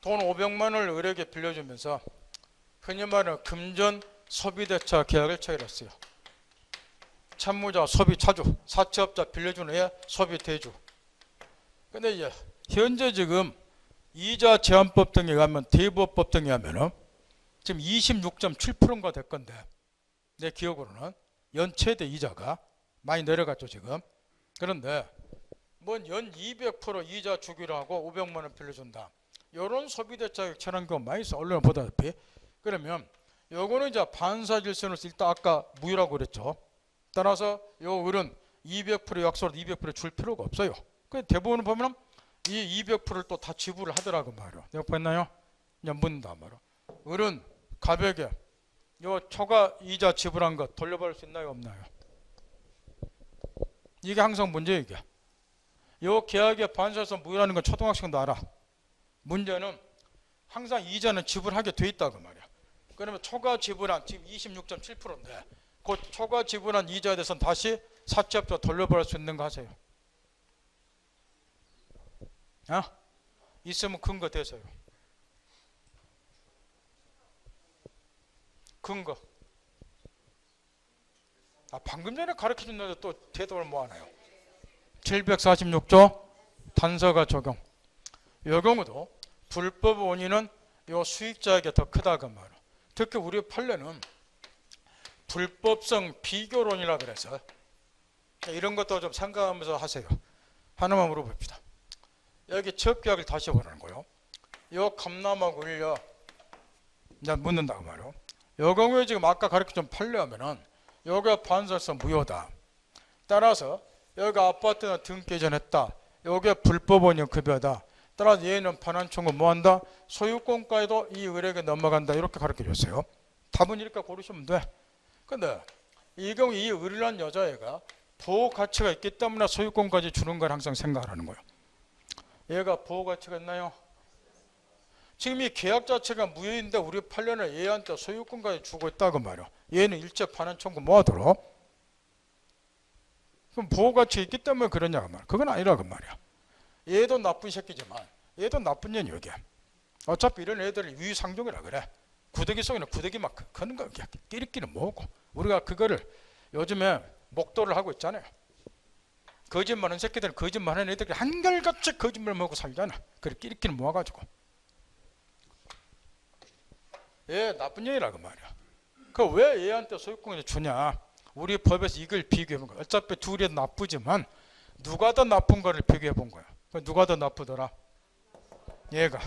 S1: 돈 500만 원을 을에게 빌려주면서 흔히 말하는 금전 소비대차 계약을 체결했어요. 참무자, 소비차주, 사채업자 빌려주는 애, 소비대주. 근데 이제 현재 지금 이자 제한법 등에 가면 대부업법 등에 하면은 지금 26.7%인가 될 건데 내 기억으로는 연 최대 이자가 많이 내려갔죠 지금. 그런데 뭔 연 200% 이자 주기로 하고 500만 원 빌려준다. 이런 소비대차 체결한 경우 많이 있어. 언론에 보다시피. 그러면 요거는 이제 반사질서로서 일단 아까 무효라고 그랬죠. 따라서 요 을은 200% 약속을 200% 줄 필요가 없어요. 그 대부분 보면 이 200%를 또 다 지불을 하더라고 말이야. 내가 보였나요? 그냥 묻는다 말이야. 을은 갑에게 요 초과 이자 지불한 것 돌려받을 수 있나요 없나요? 이게 항상 문제예요. 이게 요 계약에 반사해서 무효라는 건 초등학생도 알아. 문제는 항상 이자는 지불하게 돼 있다고 말이야. 그러면 초과 지불한 지금 26.7%인데 그 초과 지불한 이자에 대해서는 다시 사채업자 돌려받을 수 있는 거 하세요. 있으면 근거 대세요. 근거. 방금 전에 가르쳐줬는데 또 대답을 뭐 하나요? 746조 단서가 적용. 이 경우도 불법 원인은 요 수익자에게 더 크다고 말이야. 특히 우리 판례는 불법성 비교론이라 그래서 이런 것도 좀 생각하면서 하세요. 하나만 물어봅시다. 여기 적계약을 다시 보라는 거요. 요 감남하고 을려 이제 묻는다고 말이요. 요 경우에 지금 아까 가르쳐준 판례하면은 요게 반사성 무효다. 따라서 여기가 아파트는 등기 이전했다. 요게 불법 원인 급여다. 따라서 얘는 반환 청구 뭐한다? 소유권까지도 이 을에게 넘어간다. 이렇게 가르쳐줬어요. 답은 이렇게 고르시면 돼. 근데 이 경우 이 을이라는 여자애가 보호 가치가 있기 때문에 소유권까지 주는 걸 항상 생각하는 거예요. 얘가 보호 가치가 있나요? 지금 이 계약 자체가 무효인데 우리 판례는 얘한테 소유권까지 주고 있다고 말이야. 얘는 일체 반환 청구 뭐 하도록? 그럼 보호 가치 있기 때문에 그러냐고 말이야. 그건 아니라고 말이야. 얘도 나쁜 새끼지만 얘도 나쁜 년이 여기. 어차피 이런 애들을 위상종이라 그래. 구더기 속에는 구더기 막 크는 거 끼리끼리 모으고 우리가 그거를 요즘에 목도를 하고 있잖아요. 거짓말하는 새끼들은 거짓말하는 애들이 한결같이 거짓말 먹고 살잖아. 그래 끼리끼리 모아가지고 얘 나쁜 년이라고 말이야. 그 왜 얘한테 소유권을 주냐? 우리 법에서 이걸 비교해 본 거야. 어차피 둘이 나쁘지만 누가 더 나쁜 거를 비교해 본 거야. 누가 더 나쁘더라? 얘가.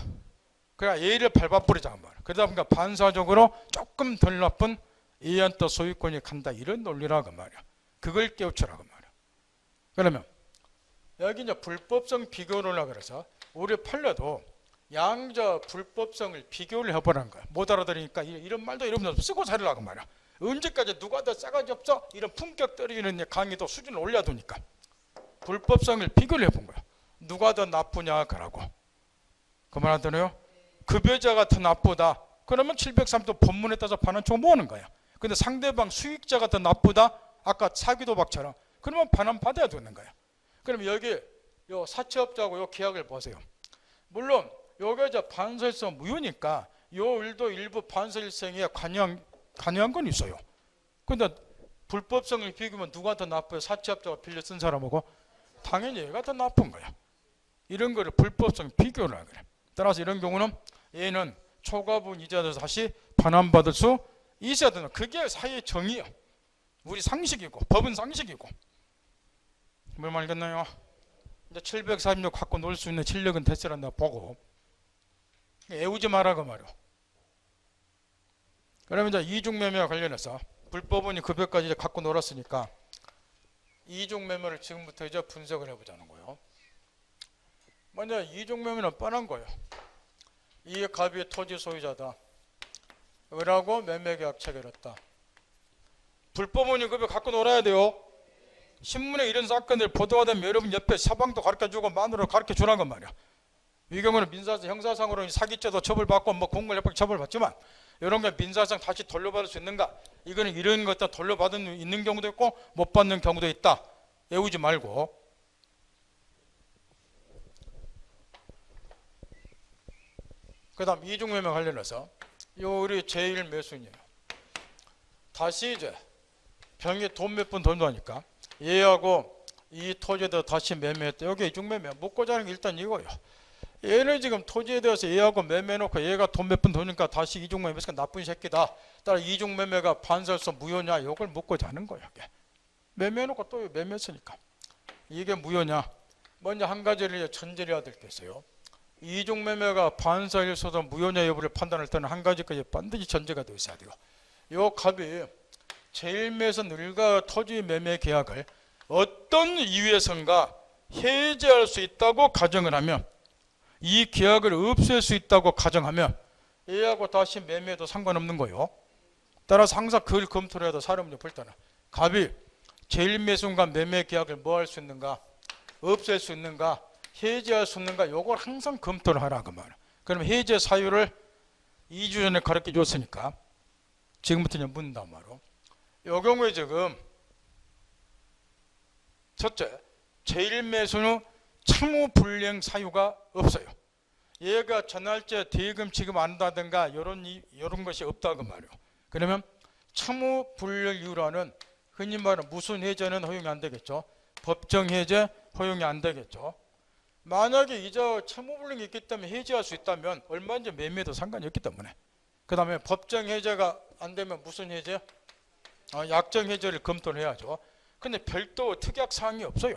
S1: 그래 얘를 밟아버리자 말이야. 그러다 보니까 반사적으로 조금 덜 나쁜 얘한테 소유권이 간다. 이런 논리라고 말이야. 그걸 깨우치라고 말이야. 그러면 여기 이제 불법성 비교를 하려고 그래서 우리 판례도 양자 불법성을 비교를 해보라는 거야. 못 알아들으니까 이런 말도 이러면서 쓰고 살으라고 말이야. 언제까지 누가 더 싸가지 없어? 이런 품격 떨어지는 강의도 수준을 올려두니까 불법성을 비교를 해본 거야. 누가 더 나쁘냐 그러고. 그 말 안 되네요? 급여자가 더 나쁘다. 그러면 703도 본문에 따라서 반환총 모으는 거야. 근데 상대방 수익자가 더 나쁘다. 아까 사기도박처럼. 그러면 반환 받아야 되는 거야. 그럼 여기 요 사채업자하고 요 계약을 보세요. 물론 요게 이제 반사일성 무효니까 요 일도 일부 반사일성에 관여한 건 있어요. 근데 불법성을 비교하면 누가 더 나빠요? 사채업자가 빌려 쓴 사람하고? 당연히 얘가 더 나쁜 거야. 이런 거를 불법성 비교를 하는 거야. 따라서 이런 경우는 얘는 초과분 이자에서 다시 반환받을 수 있어야 된다. 그게 사회의 정의야. 우리 상식이고 법은 상식이고. 뭘 말겠나요? 이제 746 갖고 놀 수 있는 실력은 됐으란다 보고 애우지 말라고 말이야. 그러면 이제 이중매매와 관련해서 불법원이 급여까지 이제 갖고 놀았으니까 이중매매를 지금부터 이제 분석을 해보자는 거예요. 먼저 이중매매는 뻔한 거예요. 이 갑이 토지 소유자다. 그러고 매매계약 체결했다. 불법원이 급여 갖고 놀아야 돼요. 신문에 이런 사건들 보도가 되면 여러분 옆에 사방도 가르쳐주고 마누라 가르쳐주란 건 말이야. 이 경우는 민사상 형사상으로 사기죄도 처벌받고 뭐 공무원협박 처벌받지만 이런 게 민사상 다시 돌려받을 수 있는가? 이거는 이런 것도 돌려받는 있는 경우도 있고 못 받는 경우도 있다. 외우지 말고. 그 다음 이중매매 관련해서 요 우리 제1매수인이에요. 다시 이제 병이 돈 몇 번 돈다니까 얘하고 이 토지에다 다시 매매했다. 여기 이중매매 묻고자 하는 게 일단 이거예요. 얘는 지금 토지에 대해서 얘하고 매매해놓고 얘가 돈 몇 번 도니까 다시 이중매매가 나쁜 새끼다. 따라 이중매매가 반사일성 무효냐 이걸 묻고자 하는 거예요. 매매해놓고 또 매매했으니까 이게 무효냐. 먼저 한 가지를 전제를 해야 될 게 있어요. 이중매매가 반사일소도 무효냐 여부를 판단할 때는 한 가지까지 반드시 전제가 되어 있어야 돼요. 요 갑이 제1매선 일가 토지 매매 계약을 어떤 이유에선가 해제할 수 있다고 가정을 하면 이 계약을 없앨 수 있다고 가정하면 얘하고 다시 매매해도 상관없는 거예요. 따라서 항상 그걸 검토를 해야 사람들이 볼 때는 갑이 제1매수인과 매매 계약을 뭐 할 수 있는가 없앨 수 있는가 해제할 수 있는가 요걸 항상 검토를 하라고 말이야. 그럼 해제 사유를 2주 전에 가르쳐 줬으니까 지금부터 이제 묻는단 말이야. 요 경우에 지금 첫째 제1매수는 참후 불이행 사유가 없어요. 얘가 전할제 대금 지급 안 한다든가 이런 것이 없다고 말이에요. 그러면 참후 불이행 이유라는 흔히 말하는 무슨 해제는 허용이 안 되겠죠. 법정 해제 허용이 안 되겠죠. 만약에 이자 참후 불이행이 있기 때문에 해제할 수 있다면 얼마든지 매매도 상관이 없기 때문에. 그 다음에 법정 해제가 안 되면 무슨 해제? 약정 해제를 검토를 해야죠. 근데 별도 특약 사항이 없어요.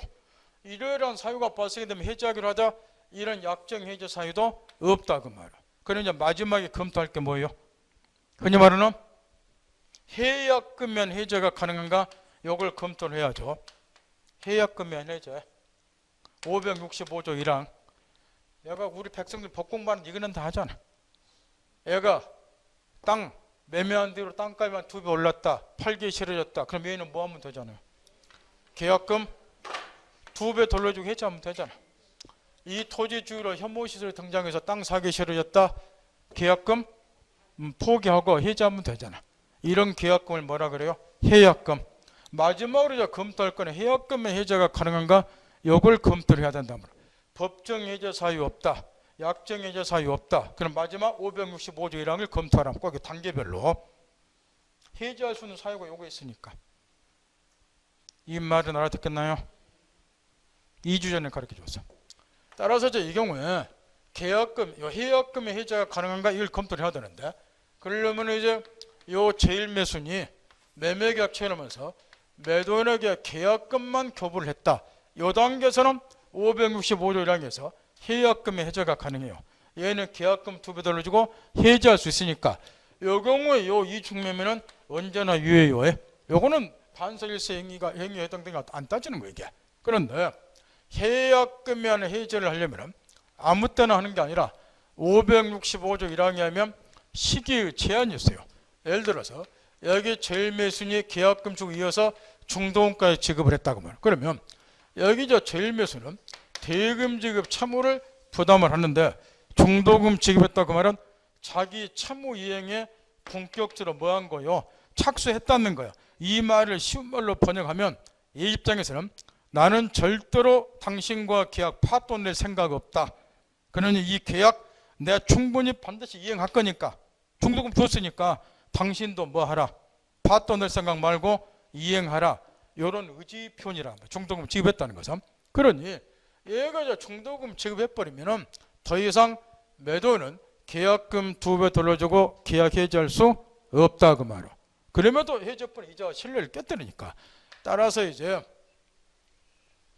S1: 이러한 사유가 발생이 되면 해제하기로 하자 이런 약정 해제 사유도 없다고 말이야. 그럼 이제 마지막에 검토할 게 뭐예요? 흔히 말하는 해약금면 해제가 가능한가? 이걸 검토를 해야죠. 해약금면 해제 565조 1항 얘가 우리 백성들 법공부하는 이거는 다 하잖아. 얘가 땅 매매한 뒤로 땅값이 2배 올랐다. 팔기에 싫어졌다. 그럼 얘는 뭐 하면 되잖아요. 계약금 2배 돌려주고 해제하면 되잖아. 이 토지 주유로 혐오시설이 등장해서 땅 사기 싫어졌다. 계약금 포기하고 해제하면 되잖아. 이런 계약금을 뭐라 그래요? 해약금. 마지막으로 이제 검토할 거는 해약금의 해제가 가능한가? 이걸 검토를 해야 된단 말이야. 법정 해제 사유 없다, 약정 해제 사유 없다. 그럼 마지막 565조 1항을 검토하라. 꼭 단계별로 해제할 수 있는 사유가 요거 있으니까. 이 말은 알아듣겠나요? 2주 전에 가르쳐 줬어. 따라서 이제 이 경우에 계약금, 요 해약금의 해제가 가능한가 이걸 검토를 해야 되는데, 그러려면 이제 요 제1매순이 매매계약 체결하면서 매도인에게 계약금만 교부를 했다. 요 단계에서는 565조 1항에서 해약금의 해제가 가능해요. 얘는 계약금 2배 돌려주고 해제할 수 있으니까 요 경우에 요 이중매매는 언제나 유예요. 요거는 반사일세 행위에 해당되는 거 안 따지는 거예요, 이게. 그런데 해약금에 한해 해제를 하려면 아무 때나 하는 게 아니라 565조 1항에 하면 시기의 제한이 있어요. 예를 들어서 여기 제1매수인이 계약금 주고 이어서 중도금까지 지급을 했다고 말해요. 그러면 여기 저 제1매수는 대금 지급 참호를 부담을 하는데 중도금 지급했다고 말은 자기 참호 이행에 본격적으로 뭐 한 거요? 착수했다는 거예요. 이 말을 쉬운 말로 번역하면 이 입장에서는 나는 절대로 당신과 계약 파토 낼 생각 없다. 그러니 이 계약 내가 충분히 반드시 이행할 거니까 중도금 줬으니까 당신도 뭐 하라. 파토 낼 생각 말고 이행하라. 이런 의지 표현이라는 거예요. 중도금 지급했다는 것은. 그러니 얘가 이제 중도금 지급해버리면 더 이상 매도는 계약금 2배 돌려주고 계약 해지할 수 없다 그 말이에요. 그럼에도 해제뿐 이자와 신뢰를 깨뜨리니까. 따라서 이제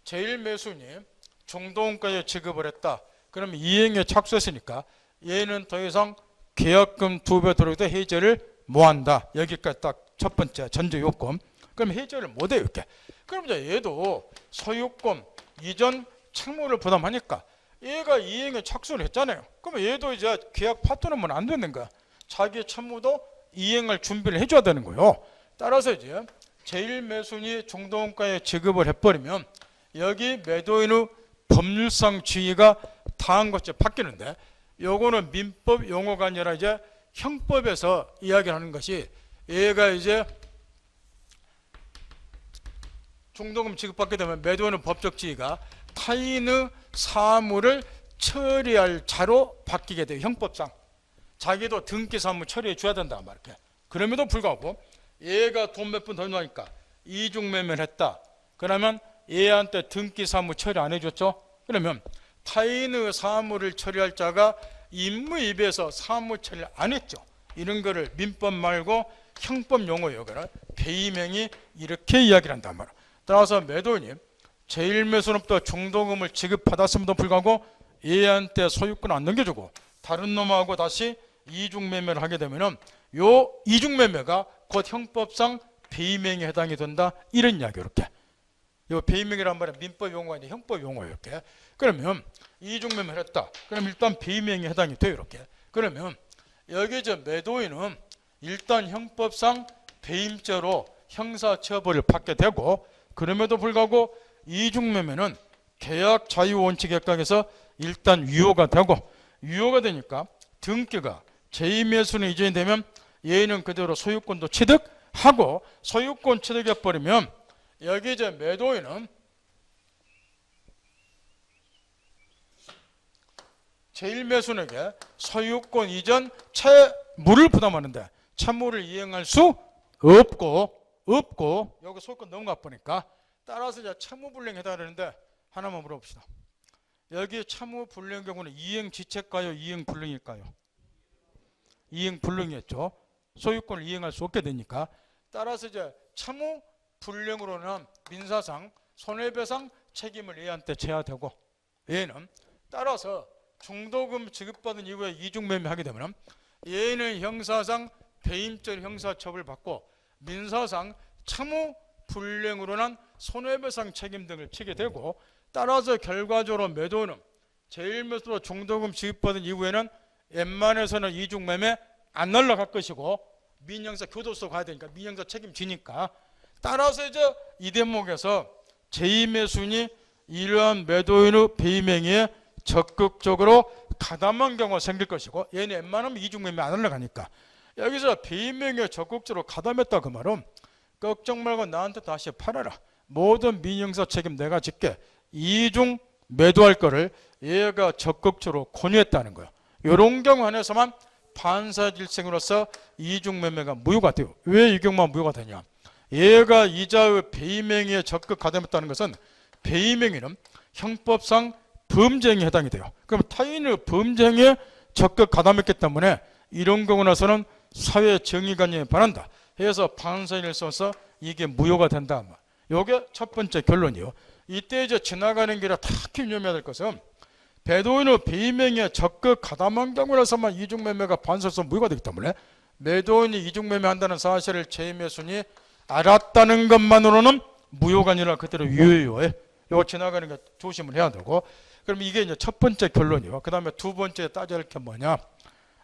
S1: 제1매수인이 중도금까지 지급을 했다. 그럼 이행에 착수했으니까 얘는 더 이상 계약금 2배 돌려도 해제를 못한다. 여기까지 딱 첫 번째 전제 요건. 그럼 해제를 못해요, 이렇게. 그럼 이제 얘도 소유권 이전 채무를 부담하니까 얘가 이행에 착수를 했잖아요. 그러면 얘도 이제 계약 파토는 뭐 안 되는 거야. 자기 채무도 이행할 준비를 해줘야 되는 거예요. 따라서 이제 제1매수인이 중도금가에 지급을 해버리면 여기 매도인의 법률상 지위가 다한 것이 바뀌는데, 요거는 민법 용어가 아니라 이제 형법에서 이야기를 하는 것이, 얘가 이제 중도금 지급받게 되면 매도인의 법적 지위가 타인의 사무를 처리할 자로 바뀌게 돼요. 형법상 자기도 등기 사무 처리해 줘야 된다 말이야. 그럼에도 불구하고 얘가 돈 몇 푼 더 나니까 이중매매를 했다. 그러면 얘한테 등기 사무 처리 안 해줬죠. 그러면 타인의 사무를 처리할 자가 임무 입에서 사무 처리를 안 했죠. 이런 거를 민법 말고 형법 용어예요. 그래 배임행위 이렇게 이야기를 한단 말이야. 따라서 매도인이 제1매수로부터 중도금을 지급받았음에도 불구하고 얘한테 소유권 안 넘겨주고 다른 놈하고 다시 이중매매를 하게 되면은 요 이중매매가 곧 형법상 배임행위에 해당이 된다. 이런 이야기. 이렇게 요 배임행위란 말은 민법 용어가 아니라 형법 용어예요. 이렇게. 그러면 이중매매를 했다. 그럼 일단 배임행위에 해당이 돼요. 이렇게. 그러면 여기 저 매도인은 일단 형법상 배임죄로 형사처벌을 받게 되고, 그럼에도 불구하고 이중매매는 계약 자유원칙에 각에서 일단 유효가 되고, 유효가 되니까 등기가 제2매수는 이전이 되면 얘는 그대로 소유권도 취득하고, 소유권 취득해버리면 여기 이제 매도인은 제1매수에게 소유권 이전 채무를 부담하는데 채무를 이행할 수 없고 여기 소유권 넘어가 보니까, 따라서 이제 채무불이행에 해당하는데 하나만 물어봅시다. 여기 채무불이행 경우는 이행지책가요, 이행불능일까요? 이행불능이었죠. 소유권을 이행할 수 없게 되니까. 따라서 이제 채무불이행으로는 민사상 손해배상 책임을 얘한테 져야 되고, 얘는 따라서 중도금 지급받은 이후에 이중매매하게 되면 얘는 형사상 배임죄 형사처벌을 받고, 민사상 채무불이행으로는 손해배상 책임 등을 지게 되고, 따라서 결과적으로 매도는 제1매수로 중도금 지급받은 이후에는 웬만해서는 이중매매 안 날라갈 것이고 민형사 교도소 가야 되니까 민형사 책임지니까, 따라서 이제 이 대목에서 제2매수인이 이러한 매도인의 배임행위에 적극적으로 가담한 경우가 생길 것이고, 얘는 웬만하면 이중매매 안 올라가니까 여기서 배임행위에 적극적으로 가담했다 그 말은 걱정 말고 나한테 다시 팔아라. 모든 민형사 책임 내가 짓게. 이중 매도할 거를 얘가 적극적으로 권유했다는 거예요. 이런 경우 안에서만 반사질생으로서 이중매매가 무효가 돼요. 왜 이 경우만 무효가 되냐? 얘가 이자의 배임행위에 적극 가담했다는 것은 배임행위는 형법상 범죄행위에 해당이 돼요. 그럼 타인의 범죄행위에 적극 가담했기 때문에 이런 경우 나서는 사회정의관념에 반한다 해서 반사질서서 이게 무효가 된다. 이게 첫 번째 결론이요. 이때 이제 지나가는 길에 특히 유념해야 될 것은 배도인의 배임행위에 적극 가담한 경우라서만 이중매매가 반사질서 무효가 되기 때문에 매도인이 이중매매한다는 사실을 제2매수인이 알았다는 것만으로는 무효가 아니라 그대로 유효해. 이거 지나가는 게 조심을 해야 되고. 그럼 이게 이제 첫 번째 결론이요. 그 다음에 두 번째 따져야 할 게 뭐냐?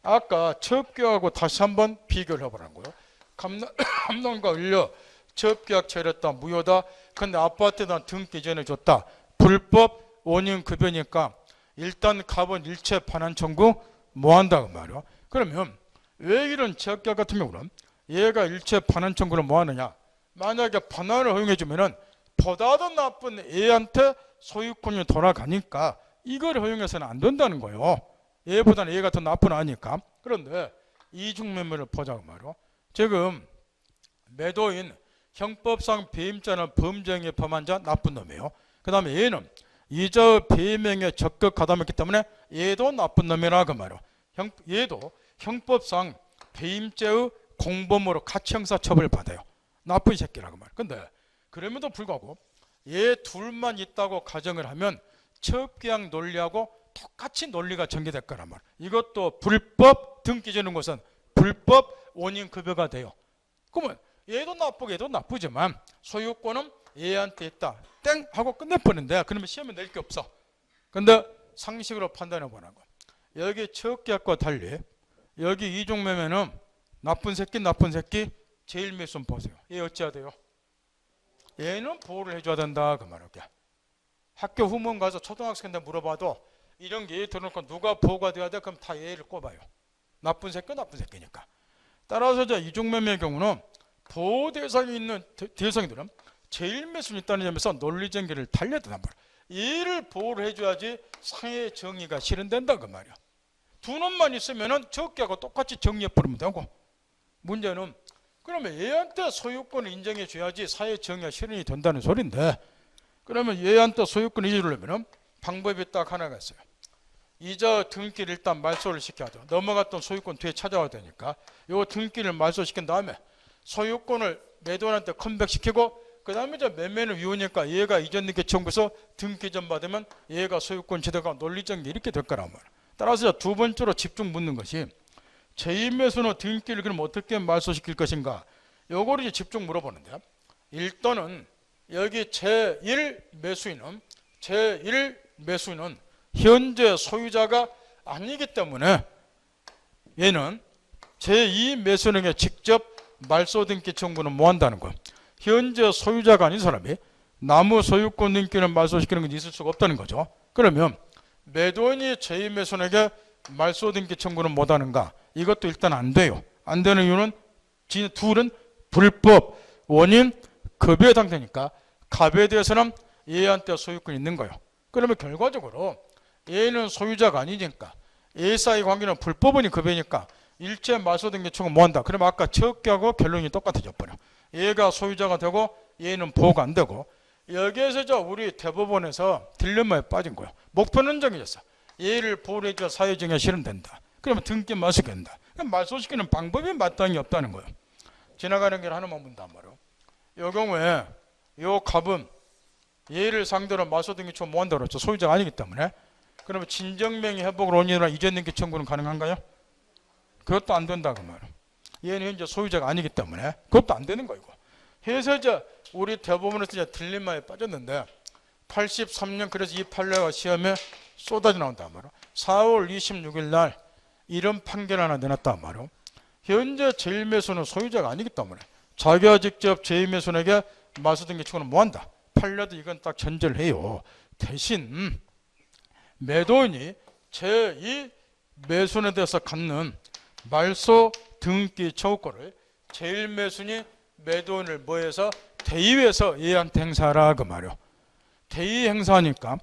S1: 아까 첩계하고 다시 한번 비교를 해보라는 거예요. 감론과 을려 첩계약 처리했다 무효다. 근데 아파트에다 등기 전에 줬다. 불법 원인 급여니까 일단 갑은 일체 반환 청구 뭐 한다고 말이야. 그러면 왜 이런 첩계약 같은 경우는 얘가 일체 반환 청구를 뭐 하느냐? 만약에 반환을 허용해 주면은 보다 더 나쁜 A한테 소유권이 돌아가니까 이걸 허용해서는 안 된다는 거예요. 얘보다는 얘가 더 나쁜 아니까. 그런데 이중매매를 보자고 말이야. 지금 매도인 형법상 배임자는 범죄행위에 범한 자 나쁜 놈이에요. 그 다음에 얘는 이자의 배임행위에 적극 가담했기 때문에 얘도 나쁜 놈이라 그 말이야. 얘도 형법상 배임죄의 공범으로 같이 형사처벌을 받아요. 나쁜 새끼라고 말이야. 근데 그럼에도 불구하고 얘 둘만 있다고 가정을 하면 첩계약 논리하고 똑같이 논리가 전개될 거란 말이야. 이것도 불법 등기 주는 것은 불법 원인 급여가 돼요. 그러면 얘도 나쁘고 얘도 나쁘지만 소유권은 얘한테 있다. 땡 하고 끝내버리는데 그러면 시험에 낼 게 없어. 근데 상식으로 판단해 보라고. 여기 첩계약과 달리 여기 이중매매는 나쁜 새끼 제일 매수는 보세요. 얘 어찌해야 돼요? 얘는 보호를 해줘야 된다 그 말이야. 학교 후문 가서 초등학생한테 물어봐도 이런 게 들어놓고 누가 보호가 돼야 돼? 그럼 다 얘를 꼽아요. 나쁜 새끼니까. 따라서 이제 이중매매의 경우는 보호 대상이 있는 대상들은 제일 매수는 있다는 점에서 논리전개를 달려야 된단 말이야. 얘를 보호를 해줘야지 사회 정의가 실현된다 그 말이야. 두 놈만 있으면은 적게하고 똑같이 정리해버리면 되고, 문제는 그러면 얘한테 소유권을 인정해 줘야지 사회 정의가 실현이 된다는 소리인데, 그러면 얘한테 소유권을 인정하려면 방법이 딱 하나가 있어요. 이자 등기를 일단 말소를 시켜야 돼. 넘어갔던 소유권 뒤에 찾아와야 되니까 요 등기를 말소시킨 다음에 소유권을 매도인한테 컴백시키고, 그 다음에 이제 매매는 위헌이니까 얘가 이전 등기 청구서 등기 전 받으면 얘가 소유권 제도가 논리적인 이렇게 될 거란 말이야. 따라서 두 번째로 집중 묻는 것이 제2매수는 등기를 그럼 어떻게 말소시킬 것인가, 요거를 이제 집중 물어보는데요. 일단은 여기 제1매수인은 현재 소유자가 아니기 때문에 얘는 제2매수인에게 직접 말소 등기 청구는 뭐 한다는 거예요. 현재 소유자가 아닌 사람이 나무 소유권 등기를 말소시키는 건 있을 수가 없다는 거죠. 그러면 매도인이 제2매수인에게 말소 등기 청구는 못 하는가? 이것도 일단 안 돼요. 안 되는 이유는 둘은 불법 원인 급여에 해당되니까 갑에 대해서는 얘한테 소유권이 있는 거예요. 그러면 결과적으로 얘는 소유자가 아니니까 얘 사이 관계는 불법원인 급여니까 일체 말소 등기 청구 못 한다. 그러면 아까 적격하고 결론이 똑같아져 버려. 얘가 소유자가 되고 얘는 보호가 안 되고, 여기에서 우리 대법원에서 딜레마에 빠진 거예요. 목표는 정해졌어. 얘를 보호를 해줘야 사회정의가 실현된다. 그러면 등기 말소시킨다. 그럼 말소시키는 방법이 마땅히 없다는 거예요. 지나가는 길 하나만 본단 말이에요. 이 경우에 이 갑은 얘를 상대로 말소 등기 청구 못 한다고 그랬죠. 소유자가 아니기 때문에. 그러면 진정명의 회복을 원인으로 이전 등기 청구는 가능한가요? 그것도 안 된다 그 말이에요. 얘는 현재 소유자가 아니기 때문에 그것도 안 되는 거이고. 해서 우리 대법원에서 딜레마에 빠졌는데 83년 그래서 이 판례가 시험에 쏟아져 나온단 말이에요. 4월 26일 날 이런 판결 하나 내놨단 말이에요. 현재 제1매수는 소유자가 아니기 때문에 자기가 직접 제2매수에게 말소 등기 청구는 못 한다. 판례도 이건 딱 전제를 해요. 대신 매도인이 제2매수인에 대해서 갖는 말소 등기 청구권을 제1매수인이 매도인을 뭐해서 대의해서 얘한테 행사하라 그 말이에요. 대의 행사하니까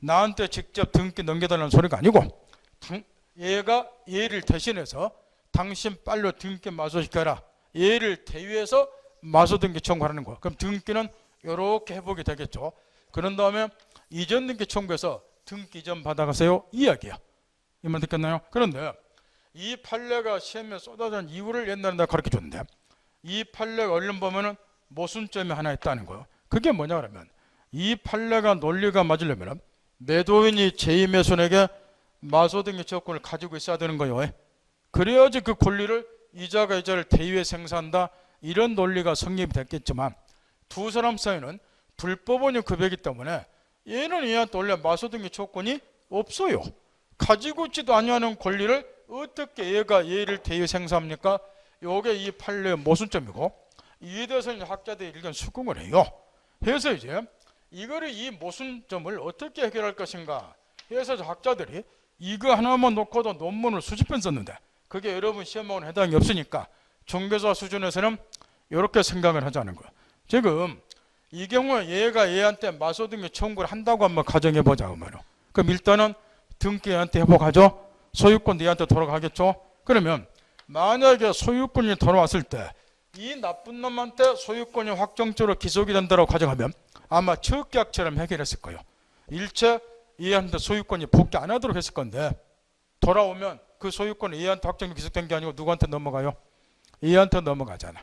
S1: 나한테 직접 등기 넘겨달라는 소리가 아니고 얘가 얘를 대신해서 당신 빨로 등기 마소시켜라. 얘를 대위해서 마소등기 청구하는 거야. 그럼 등기는 이렇게 회복이 되겠죠. 그런 다음에 이전 등기 청구해서 등기 이전 받아가세요. 이 이야기야. 이 말 듣겠나요? 그런데 이 판례가 시험에 쏟아진 이유를 옛날에 내가 가르쳐 줬는데 이 판례가 얼른 보면은 모순점이 하나 있다는 거예요. 그게 뭐냐 그러면 이 판례가 논리가 맞으려면 매도인이 제2매수인에게 마소등기 조건을 가지고 있어야 되는 거예요. 그래야지 그 권리를 이자가 이자를 대위에 생산한다 이런 논리가 성립이 됐겠지만 두 사람 사이는 불법원이 급여이기 때문에 얘는 얘한테 원래 마소등기 조건이 없어요. 가지고 있지도 아니하는 권리를 어떻게 얘가 얘를 대위에 생산합니까? 요게 이 판례의 모순점이고 이에 대해서 학자들이 일견 수긍을 해요. 그래서 이제 이거를 이 모순점을 어떻게 해결할 것인가 해서 학자들이 이거 하나만 놓고도 논문을 수십 편 썼는데 그게 여러분 시험하고는 해당이 없으니까 종교사 수준에서는 이렇게 생각을 하자는 거야. 지금 이 경우에 얘가 얘한테 마소등기 청구를 한다고 한번 가정해보자 그러면 그럼 일단은 등기 얘한테 회복하죠. 소유권도 얘한테 돌아가겠죠. 그러면 만약에 소유권이 돌아왔을 때 이 나쁜 놈한테 소유권이 확정적으로 기속이 된다고 가정하면 아마 처계약처럼 해결했을 거예요. 일체 얘한테 소유권이 복귀 안 하도록 했을 건데 돌아오면 그 소유권이 얘한테 확정이 기속된 게 아니고 누구한테 넘어가요? 얘한테 넘어가잖아.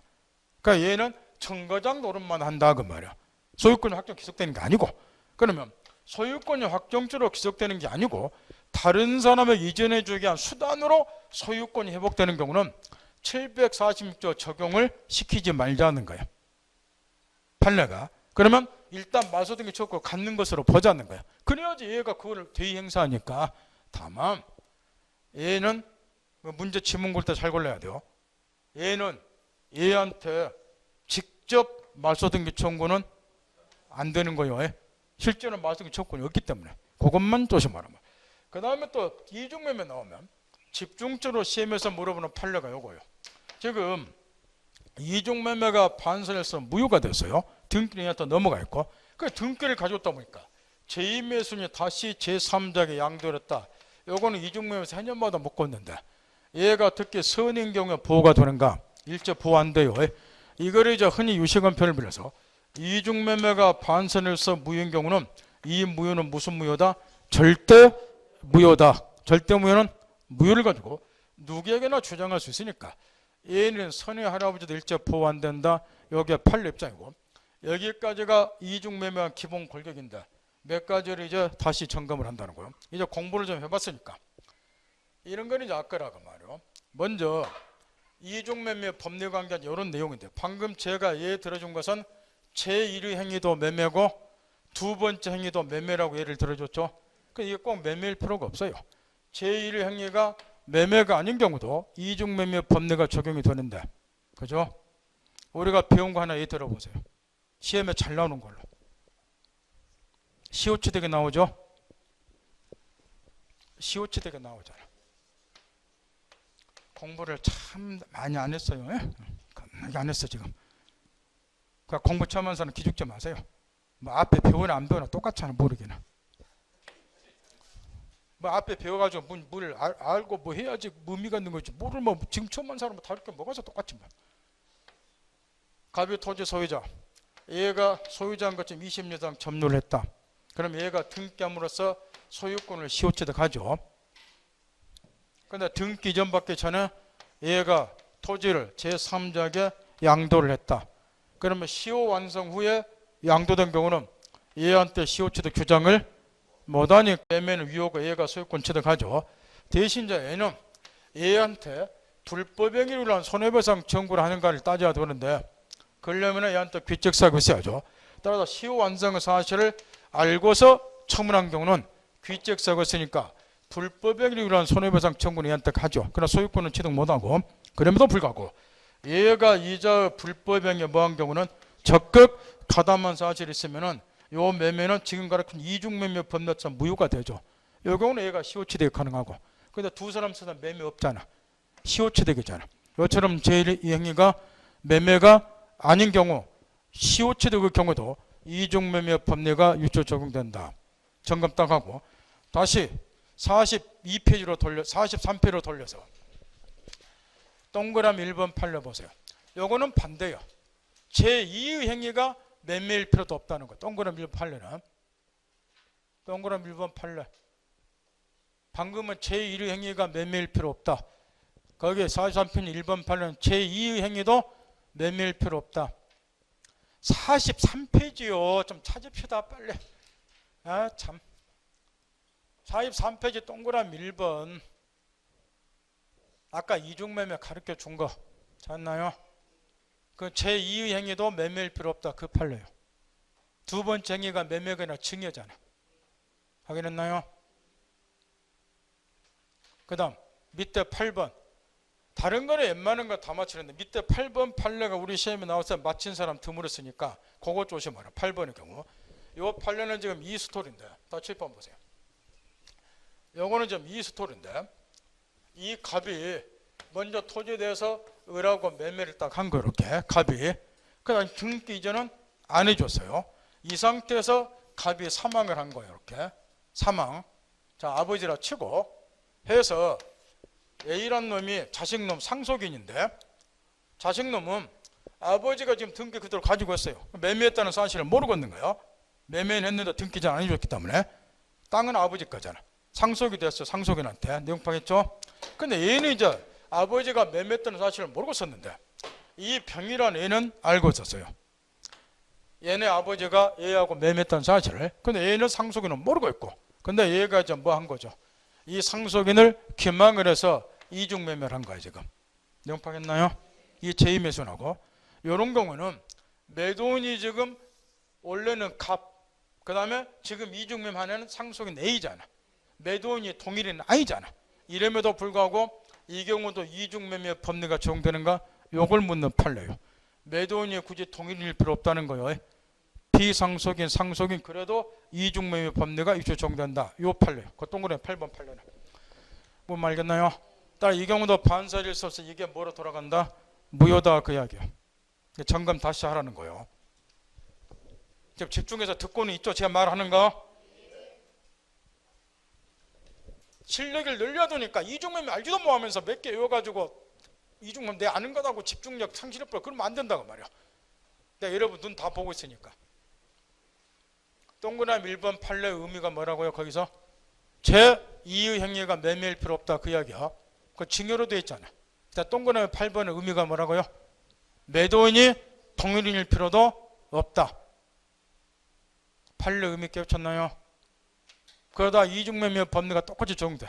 S1: 그러니까 얘는 청과장 노릇만 한다 그 말이야. 소유권이 확정 기속되는 게 아니고 그러면 소유권이 확정적으로 기속되는 게 아니고 다른 사람에게 이전해 주기 위한 수단으로 소유권이 회복되는 경우는 746조 적용을 시키지 말자는 거예요. 판례가. 그러면 일단 마소등기 청구 갖는 것으로 보자는 거예요. 그래야지 얘가 그걸 대의 행사하니까. 다만 얘는 문제 지문 골 때 잘 골라야 돼요. 얘는 얘한테 직접 마소등기 청구는 안 되는 거예요. 실제로 마소등기 청구는 없기 때문에 그것만 조심하라면. 그 다음에 또 이중매매 나오면 집중적으로 시험에서 물어보는 판례가 요거예요. 지금 이중매매가 반선에서 무효가 됐어요. 등기는 얘한테 넘어가 있고 그 등기를 가져왔다 보니까 제2매수인이 다시 제3자에게 양도를 했다. 요거는 이중매매에서 4년마다 못 걷는데 얘가 특히 선인 경우에 보호가 되는가? 일제 보호 안 돼요. 이거를 이제 흔히 유식원편을 빌려서 이중매매가 반선에서 무효인 경우는 이 무효는 무슨 무효다? 절대 무효다. 절대 무효는 무효를 가지고 누구에게나 주장할 수 있으니까 얘는 선의 할아버지도 일제 보호 안 된다. 여기에 판례 입장이고 여기까지가 이중매매한 기본 골격인데 몇 가지를 이제 다시 점검을 한다는 거예요. 이제 공부를 좀 해봤으니까 이런 건 이제 아까라고 말이에요. 먼저 이중매매 법리관계한 이런 내용인데 방금 제가 예를 들어준 것은 제1의 행위도 매매고 두 번째 행위도 매매라고 예를 들어줬죠. 이게 꼭 매매일 필요가 없어요. 제1의 행위가 매매가 아닌 경우도 이중매매 법리가 적용이 되는데 그죠? 우리가 배운 거 하나 예를 들어보세요. 시험에 잘 나오는 걸로 시오치되게 나오죠? 시오치되게 나오잖아. 공부를 참 많이 안 했어요. 겁나게 안 했어 지금. 그러니까 공부 처음 하는 사람 기죽지 마세요. 뭐 앞에 배우나 안 배우나 똑같잖아 모르기는. 뭐 앞에 배워가지고 뭘 알고 뭐 해야지 의미가 있는 거지. 뭐를 뭐 지금 처음 한 사람은 다를 게 뭐가 있어 똑같지 뭐. 갑이 토지 소유자. 얘가 소유자인 것처럼 20년 이상 점유를 했다. 그럼 얘가 등기함으로써 소유권을 시효체득 하죠. 그런데 등기 이전 받기 전에 얘가 토지를 제3자에게 양도를 했다. 그러면 시효 완성 후에 양도된 경우는 얘한테 시효체득 규정을 못하니 매매는 위호가 얘가 소유권 취득하죠. 대신 이제 얘는 얘한테 불법행위로 인한 손해배상 청구를 하는가를 따져야 되는데 그러려면 얘한테 귀책사유가 있어야죠. 따라서 시효 완성의 사실을 알고서 처분한 경우는 귀책사유가 있으니까 불법행위로 인한 손해배상 청구는 얘한테 가죠. 그러나 소유권은 취득 못하고 그럼에도 불구하고 얘가 이자 불법행위에 뭐한 경우는 적극 가담한 사실이 있으면은 요 매매는 지금 가르친 이중매매 법률상 무효가 되죠. 요 경우는 얘가 시효취득이 가능하고 근데 두 사람 사이에 매매 없잖아. 시효취득이잖아. 이처럼 제1의 행위가 매매가 아닌 경우 시효취득의 경우도 이중매매 법리가 유효 적용된다. 점검 딱 하고 다시 42페이지로 43페이지로 돌려서 동그라미 1번 판례 보세요. 요거는 반대요. 제2의 행위가 매매일 필요도 없다는 거. 동그라미 1번 판례는 동그라미 1번 판례. 방금은 제1의 행위가 매매일 필요 없다. 거기에 43페이지 1번 판례는 제2의 행위도 매매일 필요 없다. 43페이지요. 좀 찾읍시다 빨리. 아 참. 43페이지 동그라미 1번. 아까 이중매매 가르쳐 준 거 찾나요? 그 제2의 행위도 매매일 필요 없다. 그 판례요. 두 번째 행위가 매매가 아니라 증여잖아. 확인했나요? 그 다음 밑에 8번. 다른 거는 웬만한 거 다 맞추는데 밑에 8번 판례가 우리 시험에 나와서 맞힌 사람 드물었으니까 그거 조심하라. 8번의 경우. 이 판례는 지금 이 스토리인데 다 7번 보세요. 요거는 지금 이 스토리인데 이 갑이 먼저 토지에 대해서 을하고 매매를 딱 한 거 이렇게 갑이. 그 다음 등기 이전은 안 해줬어요. 이 상태에서 갑이 사망을 한 거예요. 이렇게 사망. 자 아버지라 치고 해서 A란 놈이 자식놈 상속인인데 자식놈은 아버지가 지금 등기 그대로 가지고 있어요. 매매했다는 사실을 모르고 있는 거예요. 매매는 했는데 등기전 안 해줬기 때문에 땅은 아버지 거잖아. 상속이 됐어. 상속인한테. 내용 파겠죠? 근데 얘는 이제 아버지가 매매했다는 사실을 모르고 있었는데 이 병이란 애는 알고 있었어요. 얘네 아버지가 얘하고 매매했다는 사실을. 근데 얘는 상속인은 모르고 있고 근데 얘가 이제 뭐 한 거죠? 이 상속인을 기망을 해서 이중매매를 한 거예요. 지금 내용 파겠나요? 이 제2매수하고 이런 경우는 매도인이 지금 원래는 갑, 그 다음에 지금 이중매매하는 상속인 A잖아. 매도인이 동일인 아니잖아. 이름에도 불구하고 이 경우도 이중매매 법리가 적용되는가? 요걸 묻는 판례요. 매도인이 굳이 동일일 필요 없다는 거예요. 비상속인, 상속인 그래도 이중매매 법리가 입주 적용된다. 요 판례요. 그 동그라미 8번 판례는. 뭔 말겠나요? 따라 이 경우도 반사질서서 이게 뭐로 돌아간다? 무효다 그 이야기요. 점검 다시 하라는 거예요. 지금 집중해서 듣고는 있죠? 제가 말하는 거. 실력을 늘려두니까 이중매매 알지도 못하면서 몇 개 외워가지고 이중매매 내 아는 거다고 집중력 상실해버려. 그러면 안 된다고 말이야. 내가 여러분 눈 다 보고 있으니까. 동그라미 1번 판례의 의미가 뭐라고요? 거기서 제2의 행위가 매매일 필요 없다 그 이야기야. 그 증여로 되어 있잖아. 동그라미 8번의 의미가 뭐라고요? 매도인이 동일인일 필요도 없다. 판례 의미 깨우쳤나요? 그러다 이중매매 법리가 똑같이 적용돼.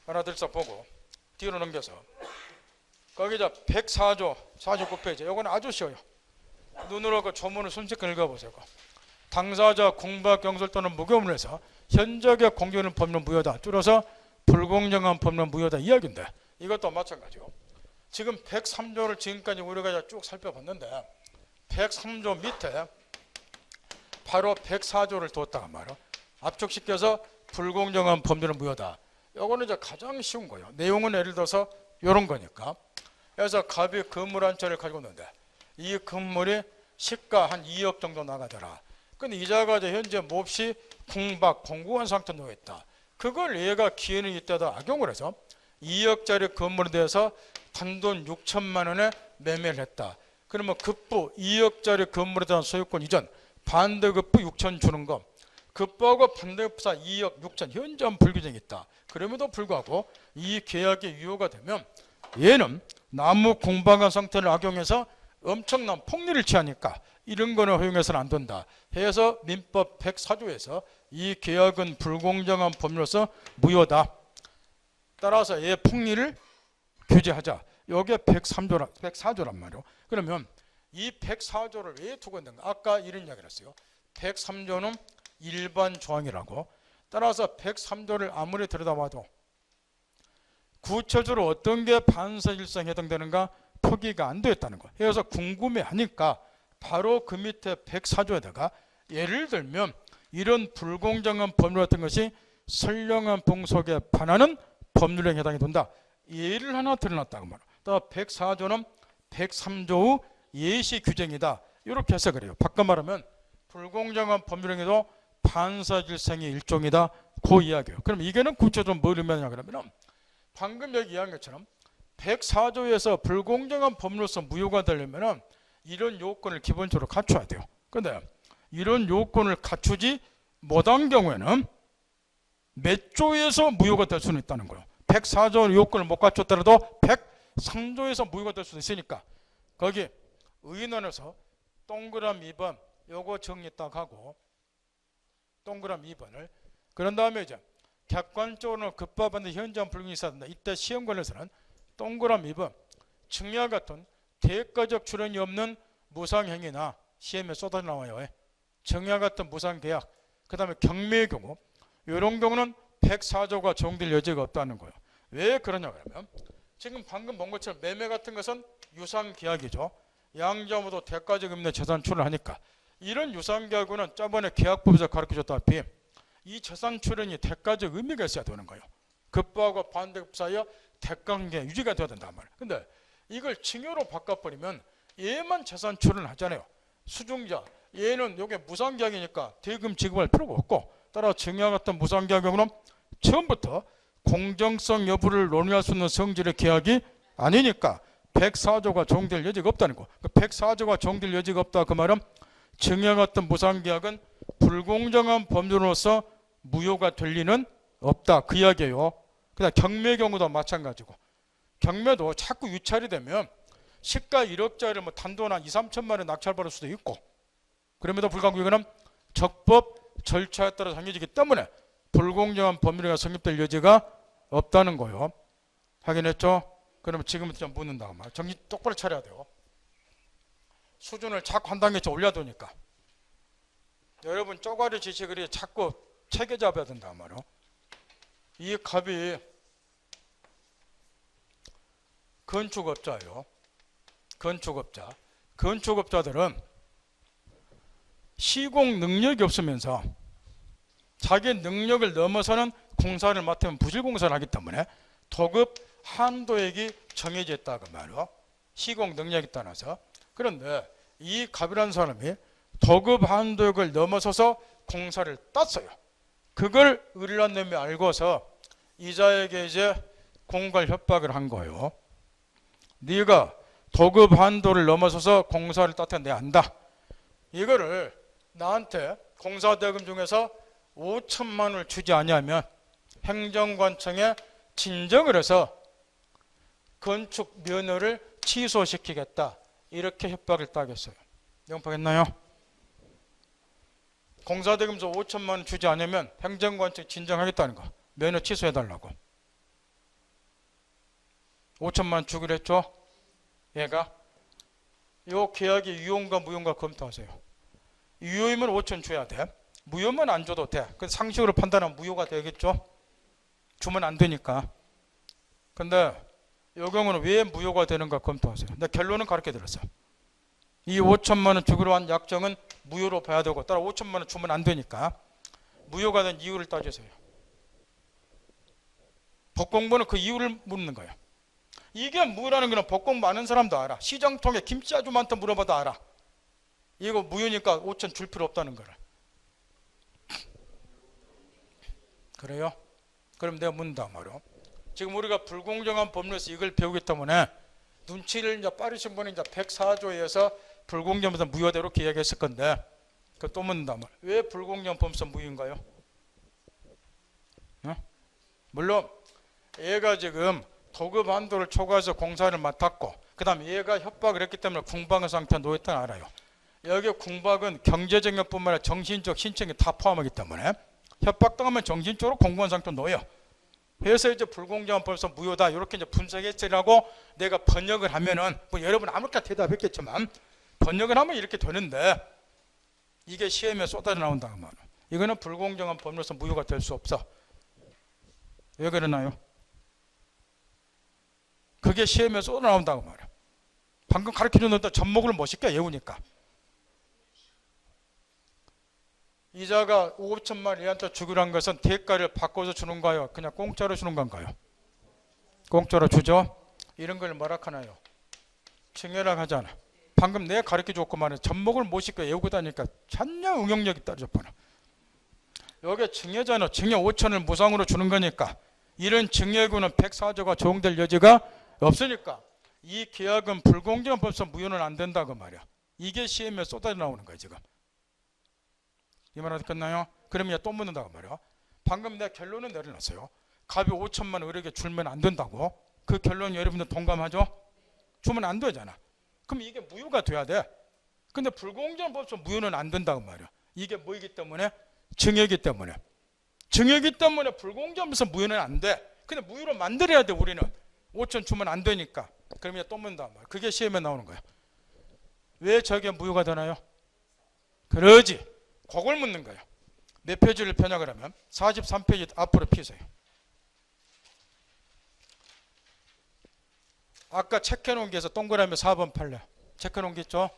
S1: 하나 둘 셋 보고 뒤로 넘겨서 거기 저 104조 49페이지 요거는 아주 쉬워요. 눈으로 그 조문을 순식간에 읽어보세요. 당사자 공박 경솔 또는 무교문을 해서 현저하게 공개하는 법률 무효다. 줄여서 불공정한 법률 무효다 이야기인데 이것도 마찬가지고 지금 103조를 지금까지 우리가 쭉 살펴봤는데 103조 밑에 바로 104조를 뒀다가 말이야. 압축시켜서 불공정한 법률은 무효다. 이거는 이제 가장 쉬운 거예요. 내용은 예를 들어서 이런 거니까. 그래서 갑이 건물 한 채를 가지고 있는데 이 건물이 시가 한 2억 정도 나가더라. 근데 이자가 이제 현재 몹시 공박 공고한 상태에 놓여 있다. 그걸 얘가 기회는 이때도 악용을 해서 2억짜리 건물에 대해서 단돈 6천만 원에 매매를 했다. 그러면 급부 2억짜리 건물에 대한 소유권 이전 반대급부 6천 주는 거 급부하고 반대급부사 2억 6천 현저한 불규정이 있다. 그럼에도 불구하고 이 계약이 유효가 되면 얘는 나무 공방한 상태를 악용해서 엄청난 폭리를 취하니까 이런 거는 허용해서는 안 된다. 해서 민법 104조에서 이 계약은 불공정한 법률로서 무효다. 따라서 얘 폭리를 규제하자. 이게 104조란 말이에요. 그러면 이 104조를 왜 두고 있는가? 아까 이런 이야기를 했어요. 103조는 일반 조항이라고. 따라서 103조를 아무리 들여다봐도 구체적으로 어떤 게 반사일성에 해당되는가 표기가 안 되었다는 거. 그래서 궁금해하니까 바로 그 밑에 104조에다가 예를 들면 이런 불공정한 법률 같은 것이 선량한 풍속에 반하는 법률에 해당이 된다. 예를 하나 드러났다고 말이에요. 또 104조는 103조의 예시 규정이다. 이렇게 해석을 해요. 바꿔 말하면 불공정한 법률행위도 판사질생의 일종이다. 그 이야기예요. 그럼 이게는 구체적으로 뭘 의미하냐 그러면 방금 여기 이야기한 것처럼 104조에서 불공정한 법률로서 무효가 되려면 이런 요건을 기본적으로 갖춰야 돼요. 그런데 이런 요건을 갖추지 못한 경우에는 몇 조에서 무효가 될 수는 있다는 거예요. 104조 요건을 못 갖췄더라도 103조에서 무효가 될 수도 있으니까 거기 의논에서 동그라미 2번 요거 정리 딱 하고 동그라미 2번을 그런 다음에 이제 객관적으로 급박한데 현저한 불균이 있어야 된다. 이때 시험 관련해서는 동그라미 2번 증여와 같은 대가적 출연이 없는 무상행위나 시험에 쏟아 나와요. 증여와 같은 무상계약 그 다음에 경매의 경우 이런 경우는 104조가 적용될 여지가 없다는 거예요. 왜 그러냐 그러면 지금 방금 본 것처럼 매매 같은 것은 유상계약이죠. 양자 모두 대가적 의미의 재산 출을 하니까 이런 유상계약은 저번에 계약법에서 가르쳐줬다시피 이 재산 출연이 대가적 의미가 있어야 되는 거예요. 급부하고 반대급 사이에 대가관계 유지가 돼야 된단 말이에요. 근데 이걸 증여로 바꿔버리면 얘만 재산 출연을 하잖아요. 수중자 얘는 이게 무상계약이니까 대금 지급할 필요가 없고 따라 증여와 같은 무상계약 경우는 처음부터 공정성 여부를 논의할 수 있는 성질의 계약이 아니니까 104조가 적용될 여지가 없다는 거. 104조가 적용될 여지가 없다 그 말은 증여 같은 무상계약은 불공정한 법률로서 무효가 될 리는 없다 그 이야기예요. 그다음 경매 경우도 마찬가지고 경매도 자꾸 유찰이 되면 시가 1억짜리 뭐 단돈 한 2, 3천만 원 낙찰받을 수도 있고 그럼에도 불구하고 이거는 적법 절차에 따라 정해지기 때문에 불공정한 법률이 성립될 여지가 없다는 거예요. 확인했죠? 그러면 지금부터 좀 묻는다. 정신 똑바로 차려야 돼요. 수준을 자꾸 한 단계씩 올려두니까. 여러분 쪼가리 지식을 자꾸 체계 잡아야 된단 말이에요. 이 갑이 건축업자예요. 건축업자. 건축업자들은 시공 능력이 없으면서 자기 능력을 넘어서는 공사를 맡으면 부실공사를 하기 때문에 도급 한도액이 정해져 있다고 말이에요. 시공 능력에 따라서. 그런데 이 갑이라는 사람이 도급 한도액을 넘어서서 공사를 땄어요. 그걸 의뢰인님이 알고서 이자에게 이제 공갈 협박을 한 거예요. 네가 도급 한도를 넘어서서 공사를 땄다 내가 안다. 이거를 나한테 공사대금 중에서 5천만 원을 주지 않으면 행정관청에 진정을 해서 건축 면허를 취소시키겠다. 이렇게 협박을 따겠어요. 명확하겠나요? 공사대금서 5천만 원 주지 않으면 행정관청에 진정하겠다는 거. 면허 취소해달라고. 5천만 원 주기로 했죠? 얘가 요 계약이 유효인가 무효인가 검토하세요. 유효이면 5천 줘야 돼. 무효면 안 줘도 돼. 그 상식으로 판단하면 무효가 되겠죠? 주면 안 되니까. 근데 이 경우는 왜 무효가 되는가 검토하세요. 근데 결론은 가르쳐 드렸어요. 이 5천만 원 주기로 한 약정은 무효로 봐야 되고 따라 5천만 원 주면 안 되니까 무효가 된 이유를 따지세요. 법공부는 그 이유를 묻는 거예요. 이게 무효라는 거는 법공부 아는 사람도 알아. 시장통에 김치 아줌마한테 물어봐도 알아. 이거 무효니까 5천 줄 필요 없다는 거를. 그래요? 그럼 내가 묻는다 말이야. 지금 우리가 불공정한 법률에서 이걸 배우기 때문에 눈치를 이제 빠르신 분이 이제 104조에서 불공정에서 무효대로 이야기했을 건데 그 또 묻는다 말. 왜 불공정 법에서 무효인가요? 물론 얘가 지금 도급 한도를 초과해서 공사를 맡았고 그 다음에 얘가 협박을 했기 때문에 궁박한 상태에 놓였다는 알아요. 여기 궁박은 경제적용뿐만 아니라 정신적 신청이 다 포함하기 때문에 협박당하면 정신적으로 공고한 상태에 놓여. 그래서 이제 불공정한 법에서 무효다 이렇게 이제 분석했지라고 내가 번역을 하면은 뭐 여러분 아무렇게나 대답했겠지만 번역을 하면 이렇게 되는데 이게 시험에 쏟아져 나온다고 말이야. 이거는 불공정한 법률로서 무효가 될 수 없어. 왜 그러나요? 그게 시험에 쏟아 나온다고 말이야. 방금 가르쳐줬는데 접목을 못 시켜 외우니까. 이자가 5천만 얘한테 주기로 한 것은 대가를 바꿔서 주는가요? 그냥 공짜로 주는 건가요? 공짜로 주죠. 이런 걸 뭐라 하나요? 증여라고 하잖아. 방금 내가 가르쳐줬구만 접목을 못 시켜 외우고 다니까 전혀 응용력이 떨어져 버려. 요게 증여잖아. 증여 5천을 무상으로 주는 거니까 이런 증여구는 104조가 적용될 여지가 없으니까 이 계약은 불공정한 법상 무효는 안 된다고 말이야. 이게 시험에 쏟아져 나오는 거야 지금. 이 말 알겠나요? 그러면 또 묻는다고 말이야. 방금 내가 결론은 내려놨어요. 갑이 5천만 원 의뢰게 주면 안 된다고. 그 결론 여러분들 동감하죠? 주면 안 되잖아. 그럼 이게 무효가 돼야 돼. 근데 불공정한 법상 무효는 안 된다고 말이야. 이게 뭐이기 때문에? 증여이기 때문에. 증여이기 때문에 불공정한 법상 무효는 안 돼. 근데 무효로 만들어야 돼 우리는. 5천 주면 안 되니까. 그러면 또 묻는다고 말이야. 그게 시험에 나오는 거야. 왜 저게 무효가 되나요? 그러지. 그걸 묻는 거예요. 몇 페이지를 펴냐 그러면 43페이지 앞으로 피세요. 아까 체크해놓은 게 있어. 동그라미 4번 팔려. 체크해놓은 게 있죠.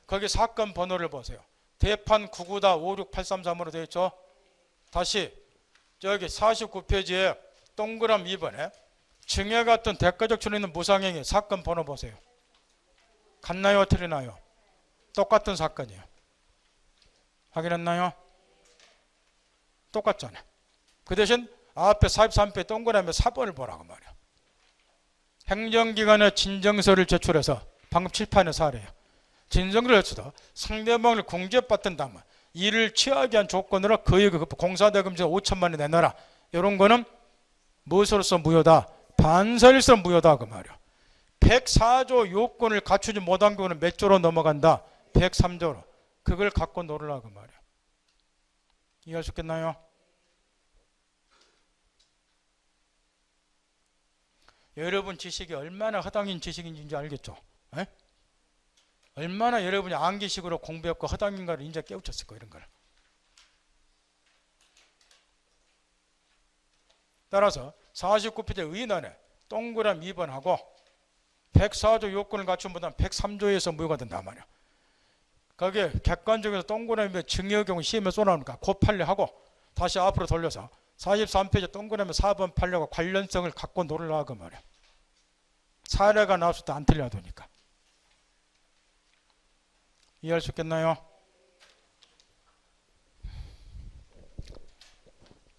S1: 거기 사건 번호를 보세요. 대판 99-56833으로 되어 있죠. 다시 저기 49페이지에 동그라미 2번에 증여 같은 대가적 처리 있는 무상행위 사건 번호 보세요. 같나요? 틀리나요? 똑같은 사건이에요. 확인했나요? 똑같잖아요. 그 대신 앞에 43페이지 동그라미 4번을 보라고 말이야. 행정기관의 진정서를 제출해서 방금 칠판의 사례예요. 진정서를 제출해서 상대방을 공개받든다면 이를 취하게 한 조건으로 그의 공사대금자 5천만 원 내놔라. 이런 거는 무엇으로서 무효다? 반사일서 무효다 그 말이야. 104조 요건을 갖추지 못한 경우는 몇 조로 넘어간다? 103조로. 그걸 갖고 놀으라 그 말이야. 이해할 수 있겠나요? 여러분 지식이 얼마나 허당인 지식인지 알겠죠? 에? 얼마나 여러분이 암기식으로 공부했고 허당인가를 이제 깨우쳤을 거예요. 이런 걸. 따라서 49페이지 의논에 동그라미 2번하고 104조 요건을 갖춘 보다는 103조에서 무효가 된단 말이야. 거기에 객관적으로 동그라미 증여 경우 시험에 쏘나오니까 그 판례하고 다시 앞으로 돌려서 43페이지 동그라미 4번 판례하고 관련성을 갖고 놀으라고 말이야. 사례가 나왔을 때 안 틀려야 되니까. 이해할 수 있겠나요?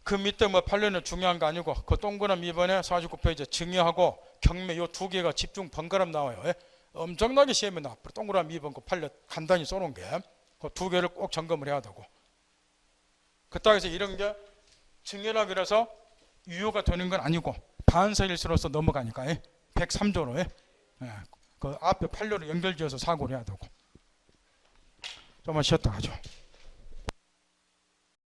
S1: 그 밑에 뭐 판례는 중요한 거 아니고 그 동그라미 2번에 49페이지 증여하고 경매 요 두 개가 집중 번갈아 나와요. 예? 엄청나게 시험에 나와. 동그라미 2번 그 판례 간단히 써놓은 게 그 두 개를 꼭 점검을 해야 되고. 그따위서 이런 게 증여라 그래서 유효가 되는 건 아니고 반사일수로서 넘어가니까 103조로 그 앞에 판례로 연결지어서 사고를 해야 되고. 좀만 쉬었다 가죠.